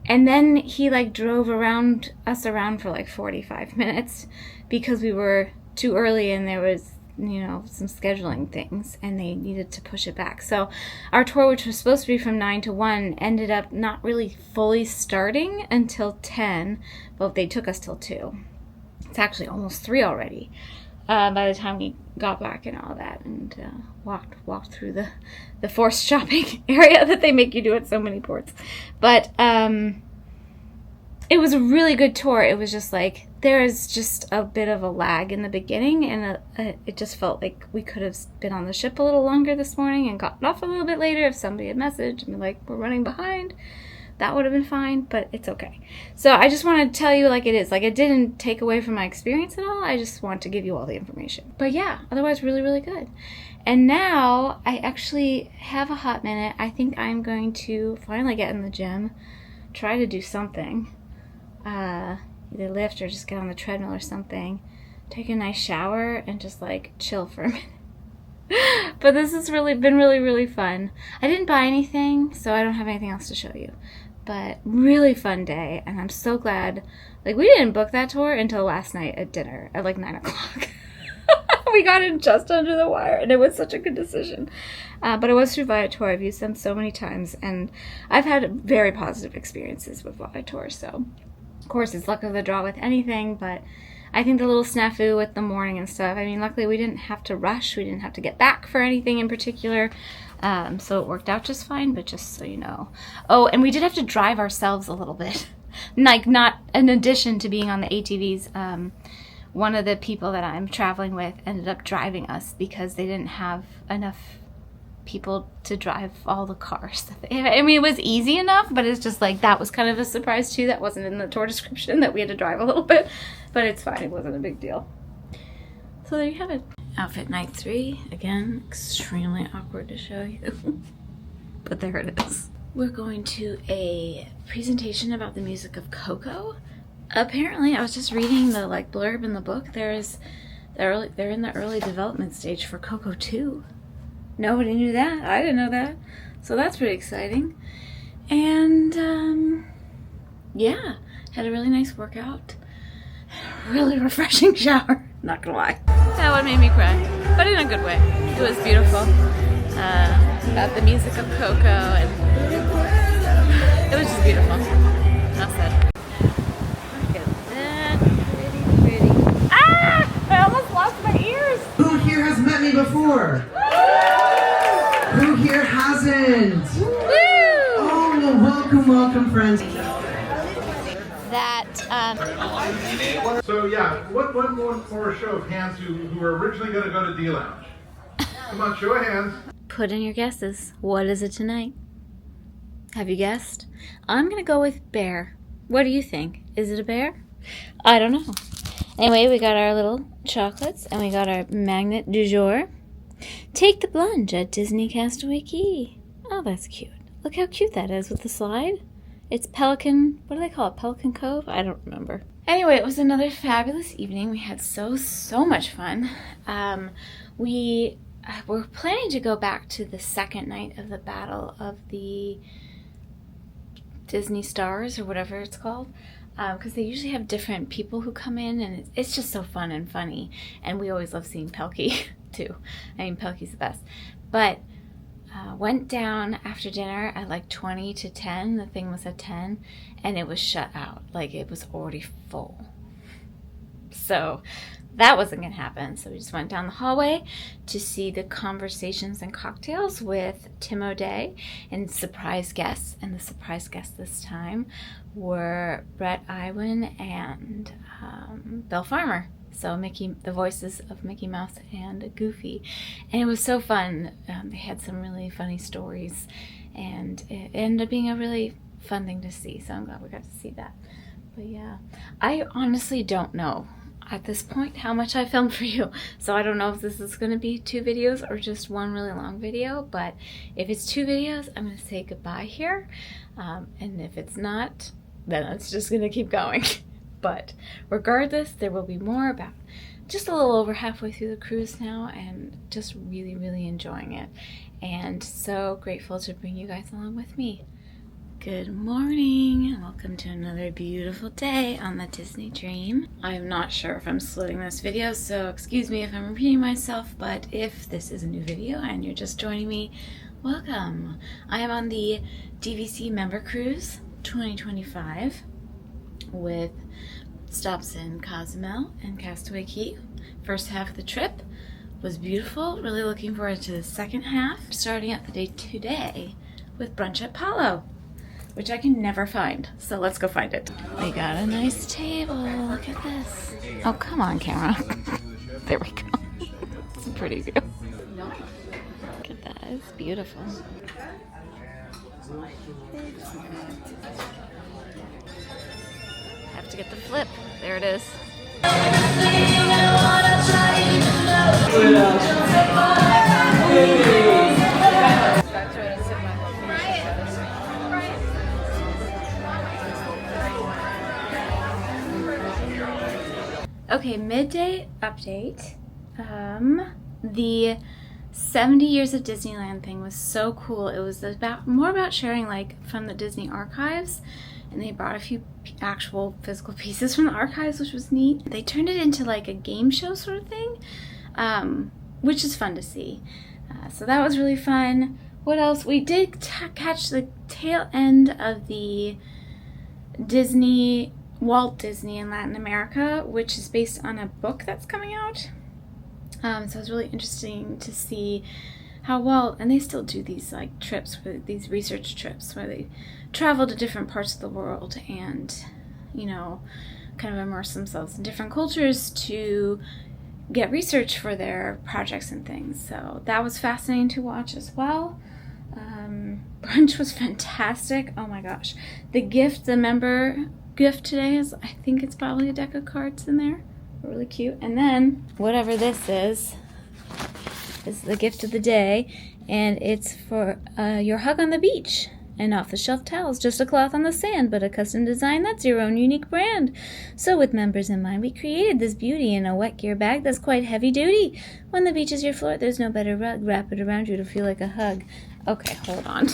And then he like drove us around for like 45 minutes because we were too early and there was, some scheduling things and they needed to push it back. So our tour, which was supposed to be from 9 to 1, ended up not really fully starting until 10, but they took us till 2. It's actually almost 3 already. By the time we got back and all that, and walked through the forced shopping area that they make you do at so many ports. But it was a really good tour. It was just like, there is just a bit of a lag in the beginning, and it just felt like we could have been on the ship a little longer this morning and gotten off a little bit later if somebody had messaged and been like, we're running behind. That would have been fine, but it's okay. So I just want to tell you like it is. Like, it didn't take away from my experience at all. I just want to give you all the information. But yeah, otherwise really, really good. And now I actually have a hot minute. I think I'm going to finally get in the gym, try to do something. Either lift or just get on the treadmill or something. Take a nice shower and just like chill for a minute. But this has been really, really fun. I didn't buy anything, so I don't have anything else to show you. But really fun day, and I'm so glad. Like, we didn't book that tour until last night at dinner at like 9 o'clock. We got in just under the wire, and it was such a good decision. But it was through Viator. I've used them so many times, and I've had very positive experiences with Viator. So, of course, it's luck of the draw with anything, but I think the little snafu with the morning and stuff, luckily we didn't have to rush. We didn't have to get back for anything in particular. So it worked out just fine, but just so you know. Oh, and we did have to drive ourselves a little bit. Like, not in addition to being on the ATVs. One of the people that I'm traveling with ended up driving us because they didn't have enough people to drive all the cars. It was easy enough, but it's just like, that was kind of a surprise too. That wasn't in the tour description, that we had to drive a little bit, but it's fine. It wasn't a big deal. So there you have it. Outfit night 3. Again, extremely awkward to show you, but there it is. We're going to a presentation about the music of Coco. Apparently, I was just reading the blurb in the book. They're in the early development stage for Coco 2. Nobody knew that. I didn't know that. So that's pretty exciting. And yeah, had a really nice workout. Really refreshing shower. Not gonna lie. That one made me cry, but in a good way. It was beautiful. About the music of Coco, and it was just beautiful. Enough said. Look at that. Pretty. Ah! I almost lost my ears. Who here has met me before? Who here hasn't? Woo! Oh, well, welcome, friends. So yeah, what more for a show of hands who were originally going to go to D Lounge? Come on, show of hands. Put in your guesses. What is it tonight? Have you guessed? I'm gonna go with bear. What do you think? Is it a bear? I don't know. Anyway, we got our little chocolates and we got our magnet du jour. Take the plunge at Disney Castaway Key. Oh, that's cute. Look how cute that is with the slide. It's Pelican, what do they call it? Pelican Cove? I don't remember. Anyway, it was another fabulous evening. We had so much fun. We we're planning to go back to the second night of the Battle of the Disney Stars, or whatever it's called, because they usually have different people who come in, and it's just so fun and funny. And we always love seeing Pelkey too. I mean, Pelkey's the best. But went down after dinner at like 20 to 10. The thing was at 10, and it was shut out. Like, it was already full. So that wasn't going to happen. So we just went down the hallway to see the Conversations and Cocktails with Tim O'Day and surprise guests. And the surprise guests this time were Brett Iwan and Bill Farmer. So the voices of Mickey Mouse and Goofy. And it was so fun. They had some really funny stories, and it ended up being a really fun thing to see. So I'm glad we got to see that. But yeah, I honestly don't know at this point how much I filmed for you. So I don't know if this is going to be 2 videos or just one really long video. But if it's 2 videos, I'm going to say goodbye here. And if it's not, then it's just going to keep going. But regardless, there will be more. About just a little over halfway through the cruise now, and just really, really enjoying it. And so grateful to bring you guys along with me. Good morning, and welcome to another beautiful day on the Disney Dream. I'm not sure if I'm splitting this video, so excuse me if I'm repeating myself, but if this is a new video and you're just joining me, welcome. I am on the DVC Member Cruise 2025 with stops in Cozumel and Castaway Key. First half of the trip was beautiful. Really looking forward to the second half. Starting out the day today with brunch at Palo, which I can never find. So let's go find it. We got a nice table. Look at this. Oh, come on, camera. There we go. It's a pretty view. Look at that. It's beautiful. Have to get the flip. There it is. Okay, midday update. The 70 years of Disneyland thing was so cool. It was more about sharing like from the Disney archives, and they brought a few actual physical pieces from the archives, which was neat. They turned it into like a game show sort of thing, which is fun to see. So that was really fun. What else? We did catch the tail end of the Walt Disney in Latin America, which is based on a book that's coming out. So it was really interesting to see how Walt, and they still do these like trips, these research trips where they travel to different parts of the world and, you know, kind of immerse themselves in different cultures to get research for their projects and things. So that was fascinating to watch as well. Brunch was fantastic. Oh my gosh. The member gift today is, I think it's probably a deck of cards in there. Really cute. And then whatever this is the gift of the day, and it's for your hug on the beach. And off-the-shelf towels, just a cloth on the sand, but a custom design that's your own unique brand. So with members in mind, we created this beauty in a wet gear bag that's quite heavy duty. When the beach is your floor, there's no better rug. Wrap it around you to feel like a hug. Okay, hold on.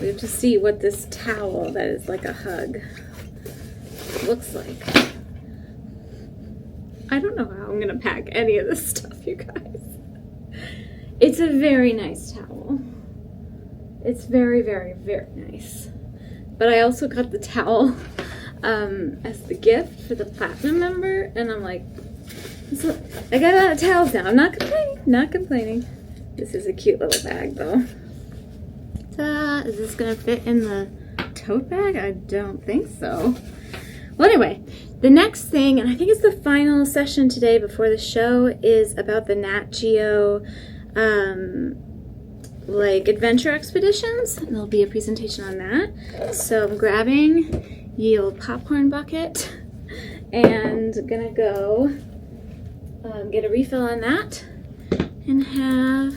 We have to see what this towel that is like a hug looks like. I don't know how I'm gonna pack any of this stuff, you guys. It's a very nice towel. It's very, very, very nice. But I also got the towel as the gift for the Platinum member, and I'm like, so I got a lot of towels now. I'm not complaining. This is a cute little bag, though. Ta-da! Is this gonna fit in the tote bag? I don't think so. Well, anyway, the next thing, and I think it's the final session today before the show, is about the Nat Geo like adventure expeditions. And there'll be a presentation on that. So I'm grabbing the old popcorn bucket and gonna go get a refill on that and have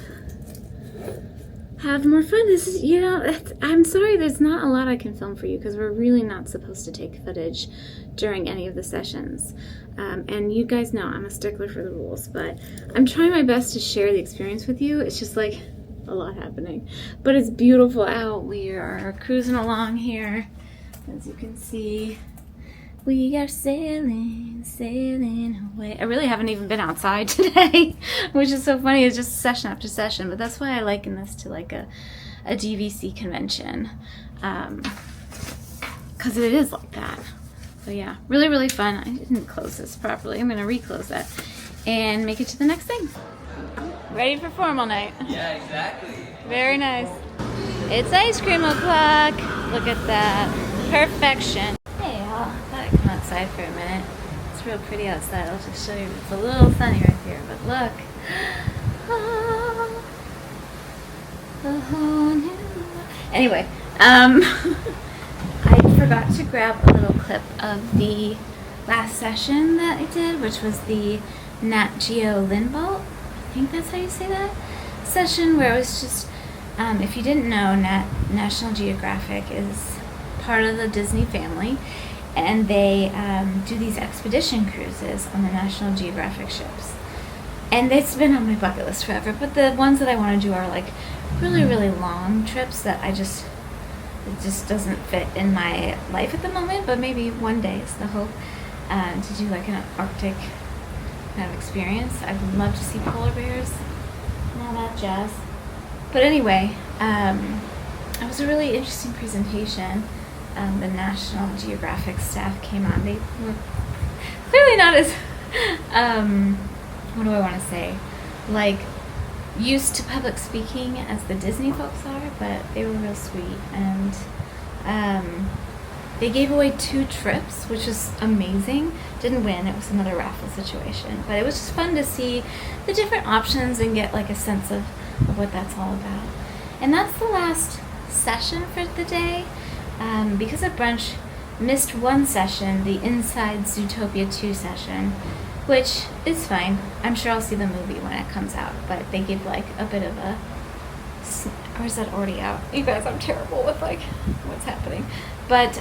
have more fun. This is, you know, I'm sorry there's not a lot I can film for you because we're really not supposed to take footage during any of the sessions. And you guys know I'm a stickler for the rules, but I'm trying my best to share the experience with you. It's just like a lot happening. But it's beautiful out. We are cruising along here. As you can see, we are sailing, sailing away. I really haven't even been outside today, which is so funny. It's just session after session, but that's why I liken this to like a DVC convention, because it is like that. So yeah, really, really fun. I didn't close this properly. I'm gonna reclose that and make it to the next thing. Ready for formal night? Yeah, exactly. Very nice. It's ice cream o'clock. Look at that. Perfection. Hey, I thought I'd come outside for a minute. It's real pretty outside. I'll just show you. It's a little sunny right here, but look. Anyway, I forgot to grab a little clip of the last session that I did, which was the Nat Geo Lindbolt. I think that's how you say that. Session where it was just, if you didn't know, National Geographic is part of the Disney family, and they do these expedition cruises on the National Geographic ships. And it's been on my bucket list forever, but the ones that I want to do are like really, really long trips that it just doesn't fit in my life at the moment, but maybe one day is the hope, to do like an Arctic kind of experience. I'd love to see polar bears and all that jazz. But anyway, it was a really interesting presentation. The National Geographic staff came on. They were clearly not as, what do I want to say, like used to public speaking as the Disney folks are, but they were real sweet. And they gave away 2 trips, which was amazing. Didn't win, it was another raffle situation. But it was just fun to see the different options and get like a sense of what that's all about. And that's the last session for the day. Because of brunch, missed one session, the Inside Zootopia 2 session, which is fine. I'm sure I'll see the movie when it comes out, but they give like a bit of a, or is that already out? You guys, I'm terrible with like what's happening. But,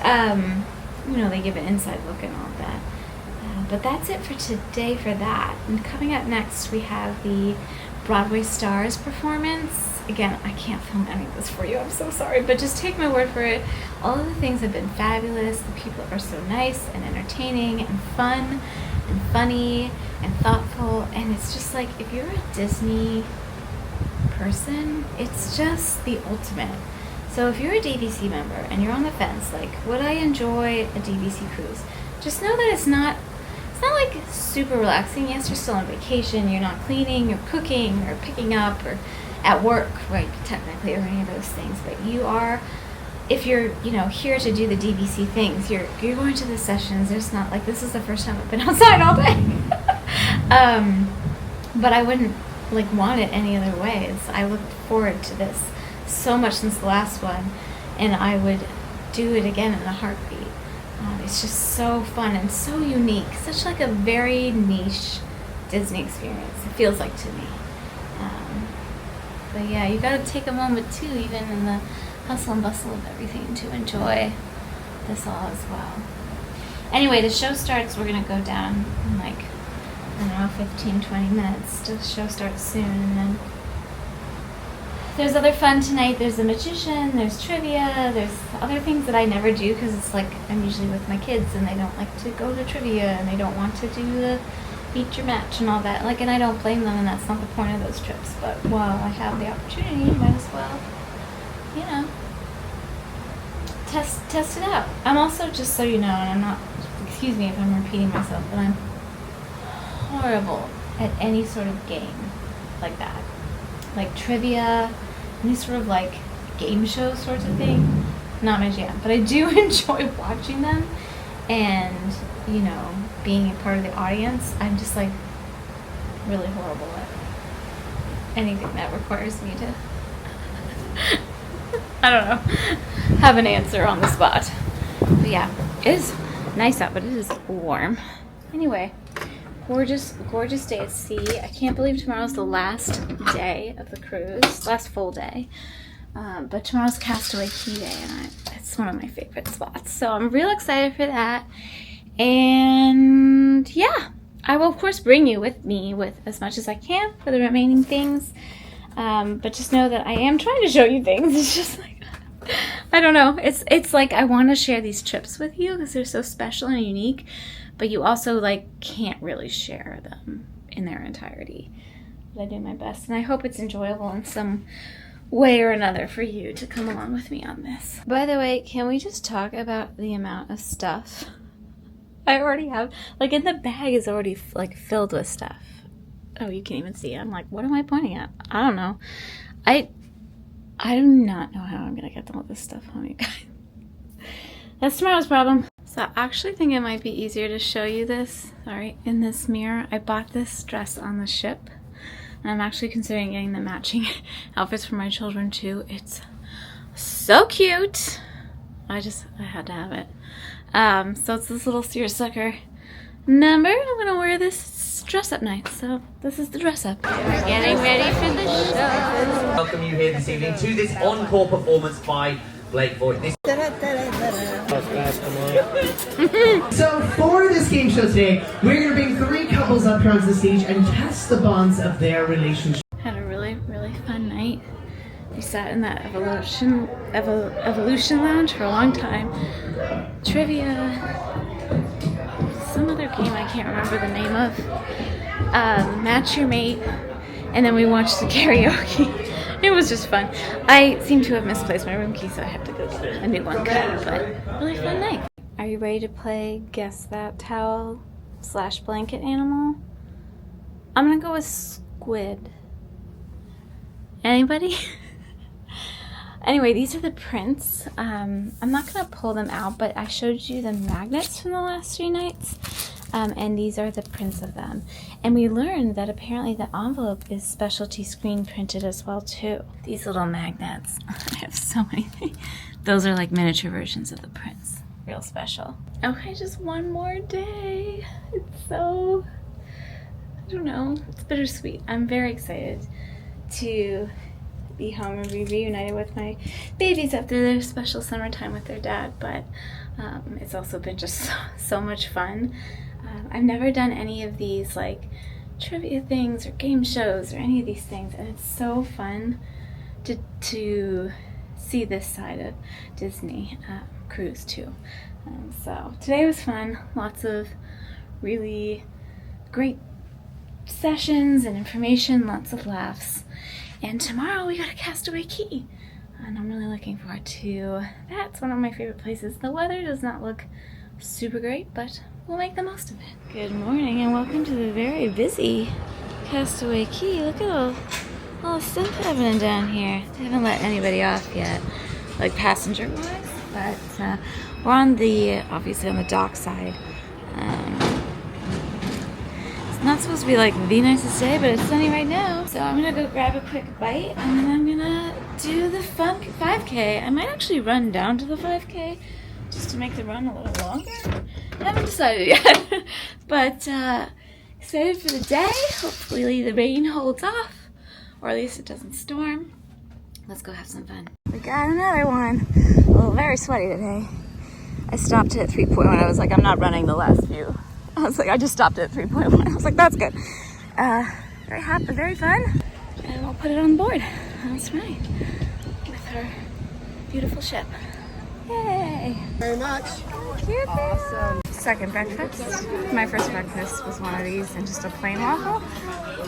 you know, they give an inside look and all of that. But that's it for today for that. And coming up next, we have the Broadway Stars performance. Again, I can't film any of this for you, I'm so sorry, but just take my word for it. All of the things have been fabulous. The people are so nice and entertaining and fun and funny and thoughtful, and it's just like, if you're a Disney person, it's just the ultimate. So if you're a DVC member and you're on the fence, like, would I enjoy a DVC cruise? Just know that it's not like super relaxing. Yes, you're still on vacation, you're not cleaning or cooking or picking up or at work, right, technically, or any of those things, but you are, if you're, you know, here to do the DVC things, you're going to the sessions. There's not like, this is the first time I've been outside all day. But I wouldn't like want it any other way. I looked forward to this so much since the last one, and I would do it again in a heartbeat. It's just so fun and so unique, such like a very niche Disney experience, it feels like to me. But yeah, you gotta take a moment too, even in the hustle and bustle of everything, to enjoy this all as well. Anyway, the show starts, we're gonna go down in like, I don't know, 15, 20 minutes. The show starts soon, and then there's other fun tonight. There's a magician, there's trivia, there's other things that I never do because it's like I'm usually with my kids and they don't like to go to trivia and they don't want to do the meet your match and all that. Like, and I don't blame them, and that's not the point of those trips. But while I have the opportunity, might as well, you know, test it out. I'm also, just so you know, and I'm not, excuse me if I'm repeating myself, but I'm horrible at any sort of game like that, like trivia, any sort of like game show sorts of thing. Not my jam, but I do enjoy watching them and, you know, being a part of the audience. I'm just like really horrible at anything that requires me to I don't know, have an answer on the spot. But yeah, it is nice out, but it is warm. Anyway, gorgeous day at sea. I can't believe tomorrow's the last day of the cruise, last full day. But tomorrow's Castaway Key Day, and it's one of my favorite spots. So I'm real excited for that. And yeah, I will of course bring you with me with as much as I can for the remaining things. But just know that I am trying to show you things. It's just like, I don't know. It's like I want to share these trips with you because they're so special and unique, but you also like can't really share them in their entirety. But I do my best, and I hope it's enjoyable in some way or another for you to come along with me on this. By the way, can we just talk about the amount of stuff I already have? Like, in the bag is already like filled with stuff. Oh, you can't even see it. I'm like, what am I pointing at? I don't know. I do not know how I'm gonna get all this stuff home, you guys. That's tomorrow's problem. So I actually think it might be easier to show you this, sorry, in this mirror. I bought this dress on the ship, and I'm actually considering getting the matching outfits for my children too. It's so cute. I had to have it. So it's this little seersucker number. I'm gonna wear this dress up night. So this is the dress up. We're getting ready for the show. Welcome you here this evening to this encore performance by Blake Voigt. So for this game show today, we're going to bring 3 couples up here onto the stage and test the bonds of their relationship. Had a really, really fun night. We sat in that Evolution Lounge for a long time. Trivia, some other game I can't remember the name of. Match Your Mate, and then we watched the karaoke. It was just fun. I seem to have misplaced my room key, so I have to go get a new one cut, but really fun night. Are you ready to play Guess That Towel / Blanket Animal? I'm gonna go with squid. Anybody? Anyway, these are the prints. I'm not gonna pull them out, but I showed you the magnets from the last 3 nights. And these are the prints of them. And we learned that apparently the envelope is specialty screen printed as well too. These little magnets, I have so many things. Those are like miniature versions of the prints. Real special. Okay, just one more day. It's so, I don't know, it's bittersweet. I'm very excited to be home and be reunited with my babies after their special summertime with their dad, but it's also been just so much fun. I've never done any of these like trivia things or game shows or any of these things, and it's so fun to see this side of Disney cruise too. So today was fun, lots of really great sessions and information, lots of laughs, and tomorrow we got a Castaway Key, and I'm really looking forward to that. It's one of my favorite places. The weather does not look super great, but we'll make the most of it. Good morning and welcome to the very busy Castaway Key. Look at all stuff happening down here. They haven't let anybody off yet, like passenger wise, but we're on obviously on the dock side. It's not supposed to be like the nicest day, but it's sunny right now. So I'm gonna go grab a quick bite and then I'm gonna do the fun 5K. I might actually run down to the 5K just to make the run a little longer. I haven't decided yet, but excited for the day. Hopefully the rain holds off, or at least it doesn't storm. Let's go have some fun. We got another one. Oh, very sweaty today. I stopped at 3.1. I was like, I'm not running the last few. I was like, I just stopped at 3.1. I was like, that's good. Very happy, very fun. And we'll put it on board last night with our beautiful ship. Yay! Very much. Awesome. Second breakfast. My first breakfast was one of these and just a plain waffle.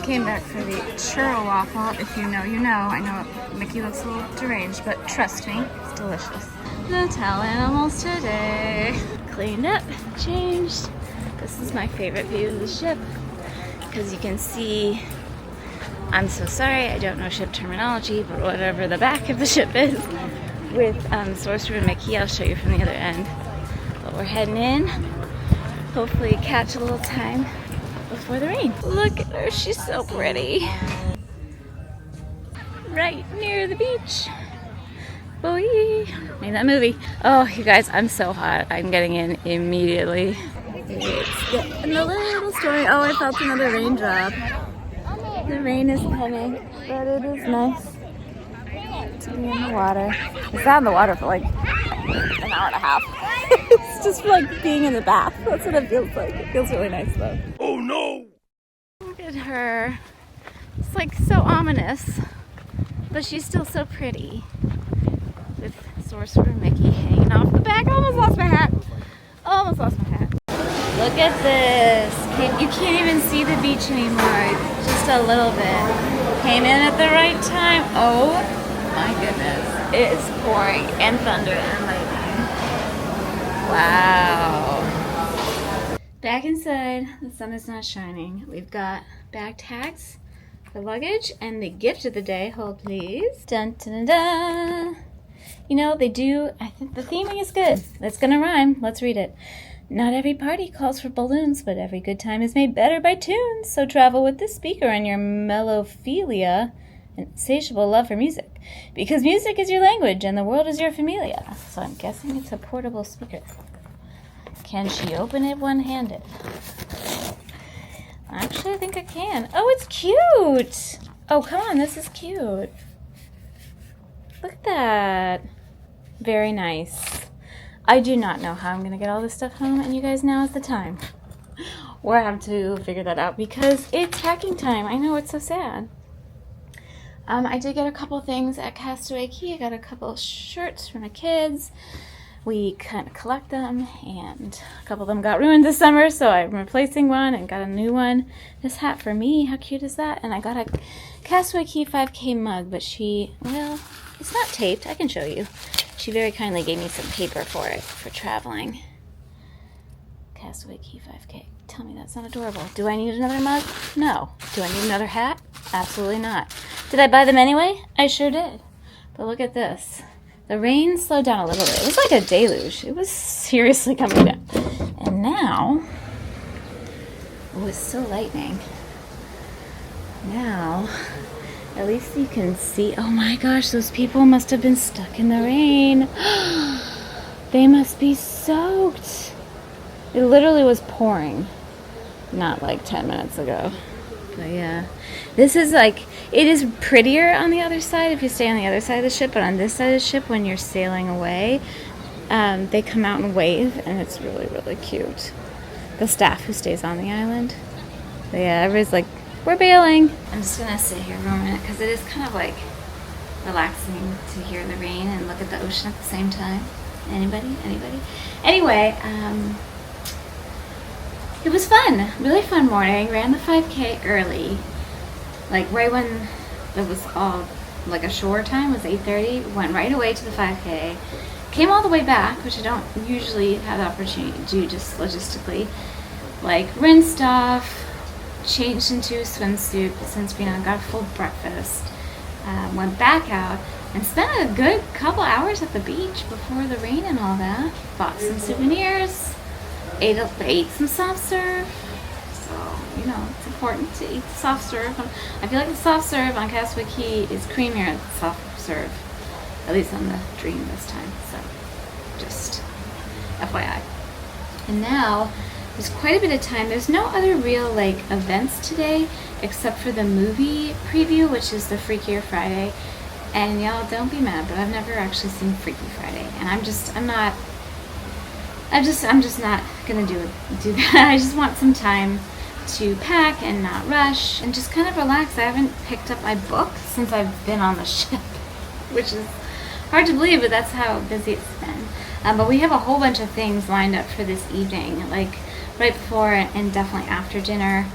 Came back for the churro waffle. If you know, you know. I know Mickey looks a little deranged, but trust me, it's delicious. No towel animals today. Cleaned up, changed. This is my favorite view of the ship because you can see, I'm so sorry, I don't know ship terminology, but whatever the back of the ship is. With Sorcerer and Mickey, I'll show you from the other end. But we're heading in. Hopefully catch a little time before the rain. Look at her, she's so pretty. Right near the beach. Boy, made that movie. Oh, you guys, I'm so hot. I'm getting in immediately. It's getting a little stormy. Oh, I felt another raindrop. The rain is coming, but it is nice. to be in the water. It's not in the water for like an hour and a half. It's just like being in the bath. That's what it feels like. It feels really nice though. Oh no! Look at her. It's like so ominous, but she's still so pretty. With Sorcerer Mickey hanging off the back. I almost lost my hat. Almost lost my hat. Look at this. You can't even see the beach anymore. Just a little bit. Came in at the right time. Oh my goodness. It is pouring and thunder and lightning. Wow. Back inside, the sun is not shining. We've got bag tags, the luggage, and the gift of the day. Hold please. Dun dun dun. You know, they do, I think the theming is good. It's gonna rhyme. Let's read it. Not every party calls for balloons, but every good time is made better by tunes. So travel with this speaker and your mellophilia and insatiable love for music. Because music is your language and the world is your familia. So I'm guessing it's a portable speaker. Can she open it one-handed? Actually, I think I can. Oh, it's cute! Oh, come on, this is cute. Look at that. Very nice. I do not know how I'm going to get all this stuff home, and you guys, now is the time. Or I have to figure that out because it's packing time. I know, it's so sad. I did get a couple things at Castaway Key. I got a couple shirts for my kids. We kind of collect them, and a couple of them got ruined this summer, so I'm replacing one and got a new one. This hat for me, how cute is that? And I got a Castaway Key 5K mug, but well, it's not taped. I can show you. She very kindly gave me some paper for it, for traveling. Castaway Key 5K. Tell me that's not adorable. Do I need another mug? No. Do I need another hat? Absolutely not. Did I buy them anyway? I sure did. But look at this. The rain slowed down a little bit. It was like a deluge. It was seriously coming down. And now, oh, it's still lightning. Now, at least you can see. Oh my gosh, those people must have been stuck in the rain. They must be soaked. It literally was pouring. Not like 10 minutes ago. But yeah, this is like, it is prettier on the other side if you stay on the other side of the ship, but on this side of the ship, when you're sailing away, they come out and wave, and it's really, really cute. The staff who stays on the island. But yeah, everybody's like, we're bailing. I'm just gonna sit here for a minute because it is kind of like relaxing to hear the rain and look at the ocean at the same time. Anybody? Anyway, it was fun. Really fun morning. Ran the 5K early. Like right when it was all like a shore time was 8:30. Went right away to the 5K. Came all the way back, which I don't usually have the opportunity to do just logistically. Like rinsed off, changed into a swimsuit, sunscreen on, got a full breakfast. Went back out and spent a good couple hours at the beach before the rain and all that. Bought some souvenirs. Ate some soft serve. So, you know, it's important to eat the soft serve. I feel like the soft serve on Castaway Key is creamier than the soft serve. At least on the Dream this time. So, just FYI. And now, there's quite a bit of time. There's no other real, like, events today except for the movie preview, which is the Freakier Friday. And y'all, don't be mad, but I've never actually seen Freaky Friday. And I'm just not gonna do that. I just want some time to pack and not rush and just kind of relax. I haven't picked up my book since I've been on the ship, which is hard to believe, but that's how busy it's been. But we have a whole bunch of things lined up for this evening, like right before and definitely after dinner.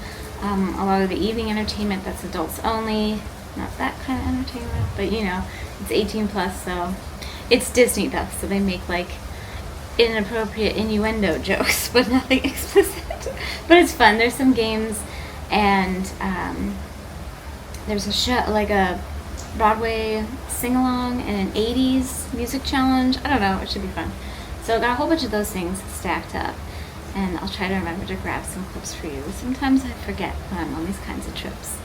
A lot of the evening entertainment that's adults only, not that kind of entertainment, but you know, it's 18 plus, so it's Disney though, so they make like inappropriate innuendo jokes, but nothing explicit. But it's fun. There's some games, and there's a show, like a Broadway sing-along and an 80s music challenge. I don't know, it should be fun. So I got a whole bunch of those things stacked up, and I'll try to remember to grab some clips for you. Sometimes I forget when I'm on these kinds of trips,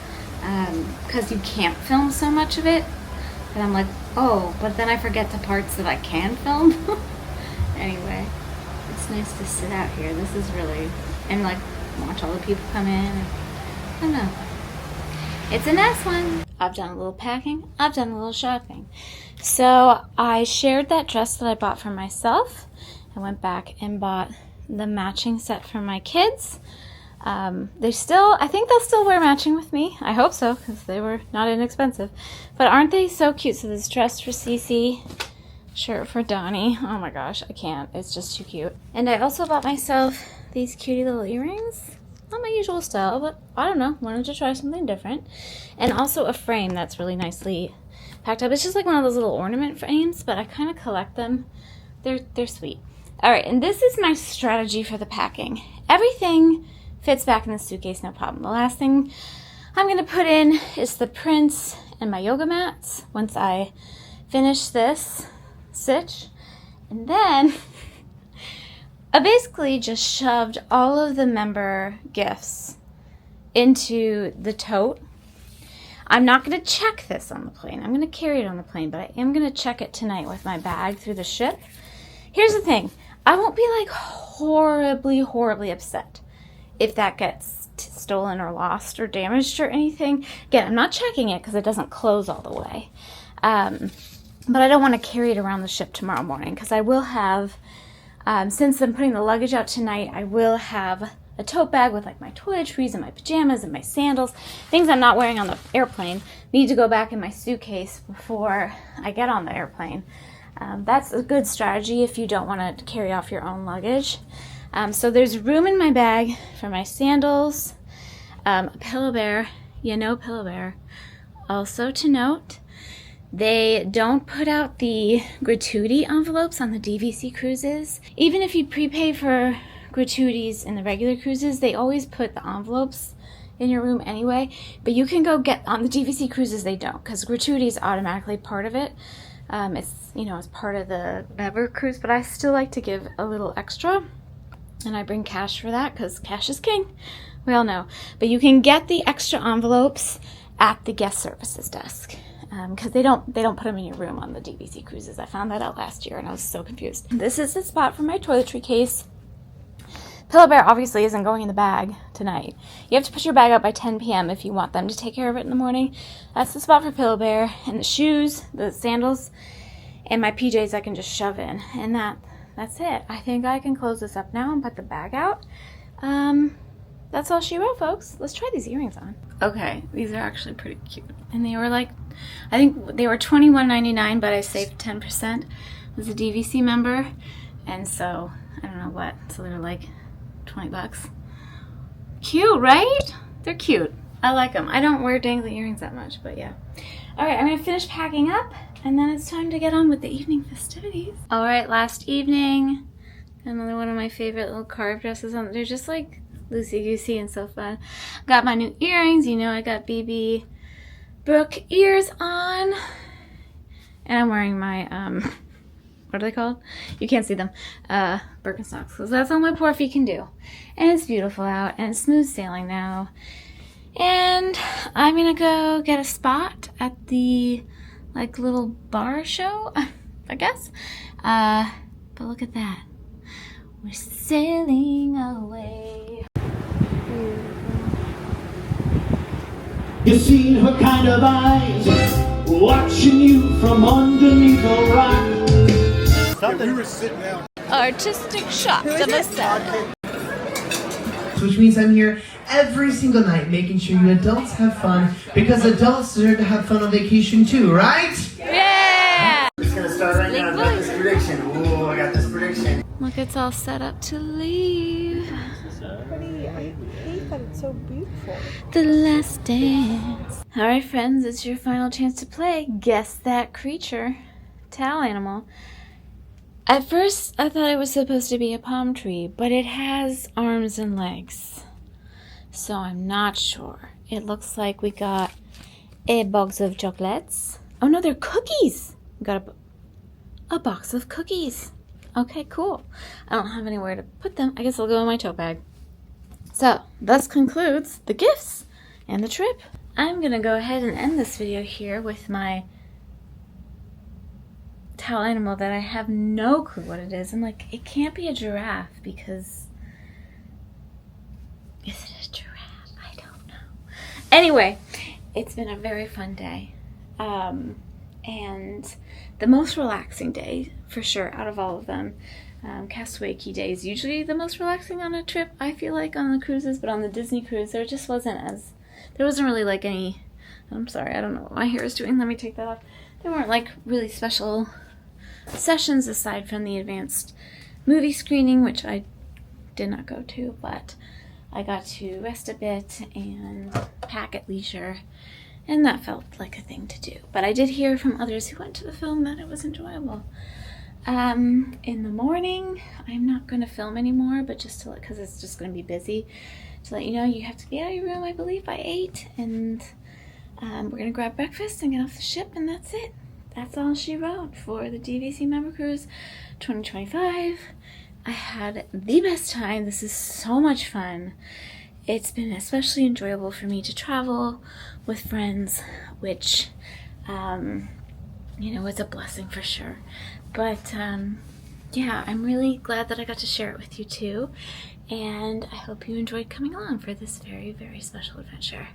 because you can't film so much of it, and I'm like, oh, but then I forget the parts that I can film. Anyway, it's nice to sit out here. This is really, and like watch all the people come in. I don't know. It's a nice one. I've done a little packing. I've done a little shopping. So I shared that dress that I bought for myself. I went back and bought the matching set for my kids. I think they'll still wear matching with me. I hope so, because they were not inexpensive. But aren't they so cute? So this dress for Cece, shirt for Donnie. Oh my gosh, I can't. It's just too cute. And I also bought myself these cutie little earrings. Not my usual style, but I don't know. Wanted to try something different. And also a frame that's really nicely packed up. It's just like one of those little ornament frames, but I kind of collect them. They're sweet. All right, and this is my strategy for the packing. Everything fits back in the suitcase, no problem. The last thing I'm going to put in is the prints and my yoga mats once I finish this stitch. And then I basically just shoved all of the member gifts into the tote. I'm not going to check this on the plane. I'm going to carry it on the plane, but I am going to check it tonight with my bag through the ship. Here's the thing. I won't be like horribly upset if that gets stolen or lost or damaged or anything. Again, I'm not checking it because it doesn't close all the way. But I don't want to carry it around the ship tomorrow morning because I will have, since I'm putting the luggage out tonight, I will have a tote bag with like my toiletries and my pajamas and my sandals, things I'm not wearing on the airplane, need to go back in my suitcase before I get on the airplane. That's a good strategy if you don't want to carry off your own luggage. So there's room in my bag for my sandals, a Pillow Bear, Pillow Bear. Also to note, they don't put out the gratuity envelopes on the DVC cruises. Even if you prepay for gratuities in the regular cruises, they always put the envelopes in your room anyway. But you can go get, on the DVC cruises they don't, because gratuity is automatically part of it. It's part of the Member Cruise, but I still like to give a little extra. And I bring cash for that because cash is king. We all know. But you can get the extra envelopes at the guest services desk because they don't put them in your room on the DVC cruises. I found that out last year and I was so confused. This is the spot for my toiletry case. Pillow Bear obviously isn't going in the bag tonight. You have to put your bag out by 10 p.m. if you want them to take care of it in the morning. That's the spot for Pillow Bear. And the shoes, the sandals, and my PJs I can just shove in. And that's it. I think I can close this up now and put the bag out. That's all she wrote, folks. Let's try these earrings on. Okay, these are actually pretty cute. And they were like, I think they were $21.99, but I saved 10%. Was a DVC member. And so, I don't know what. So they're like 20 bucks. Cute, right? They're cute. I like them. I don't wear dangly earrings that much, but yeah. All right, I'm going to finish packing up. And then it's time to get on with the evening festivities. All right, last evening, another one of my favorite little carved dresses on. They're just like loosey-goosey and so fun. Got my new earrings. I got BB Brooke ears on. And I'm wearing my, what are they called? You can't see them. Birkenstocks. Because that's all my poor feet can do. And it's beautiful out. And it's smooth sailing now. And I'm going to go get a spot at the little bar show, I guess. But look at that. We're sailing away. You seen her kind of eyes watching you from underneath a rock. We were sitting down. Artistic shot of a salad. Which means I'm here every single night making sure you adults have fun because adults deserve to have fun on vacation too, right? Yeah! It's gonna start right now. I got this prediction. Ooh, I got this prediction. Look, it's all set up to leave. Pretty. I hate that it's so beautiful. The last dance. Alright, friends, it's your final chance to play. Guess that creature. Towel animal. At first, I thought it was supposed to be a palm tree, but it has arms and legs. So I'm not sure. It looks like we got a box of chocolates. Oh no, they're cookies! We got a box of cookies. Okay, cool. I don't have anywhere to put them. I guess I'll go in my tote bag. So, thus concludes the gifts and the trip. I'm gonna go ahead and end this video here with my towel animal that I have no clue what it is. I'm like, it can't be a giraffe because... Is it a giraffe? I don't know. Anyway, it's been a very fun day. And the most relaxing day, for sure, out of all of them. Castaway Key day is usually the most relaxing on a trip, I feel like, on the cruises, but on the Disney cruise, there wasn't really like any, I'm sorry, I don't know what my hair is doing, let me take that off. There weren't like really special sessions aside from the advanced movie screening, which I did not go to, but I got to rest a bit and pack at leisure, and that felt like a thing to do. But I did hear from others who went to the film that it was enjoyable. In the morning, I'm not going to film anymore, but just to because it's just going to be busy, to let you know, you have to be out of your room, I believe, by 8, and we're going to grab breakfast and get off the ship, and that's it. That's all she wrote for the DVC Member Cruise 2025. I had the best time. This is so much fun. It's been especially enjoyable for me to travel with friends, which, was a blessing for sure. But, yeah, I'm really glad that I got to share it with you too. And I hope you enjoyed coming along for this very, very special adventure.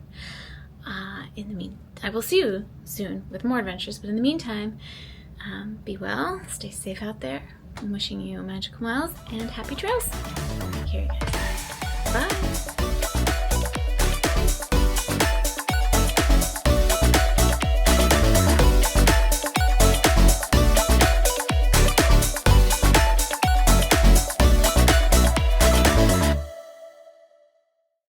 I will see you soon with more adventures, but in the meantime, be well, stay safe out there. I'm wishing you magical miles and happy trails. Take care, guys. Bye.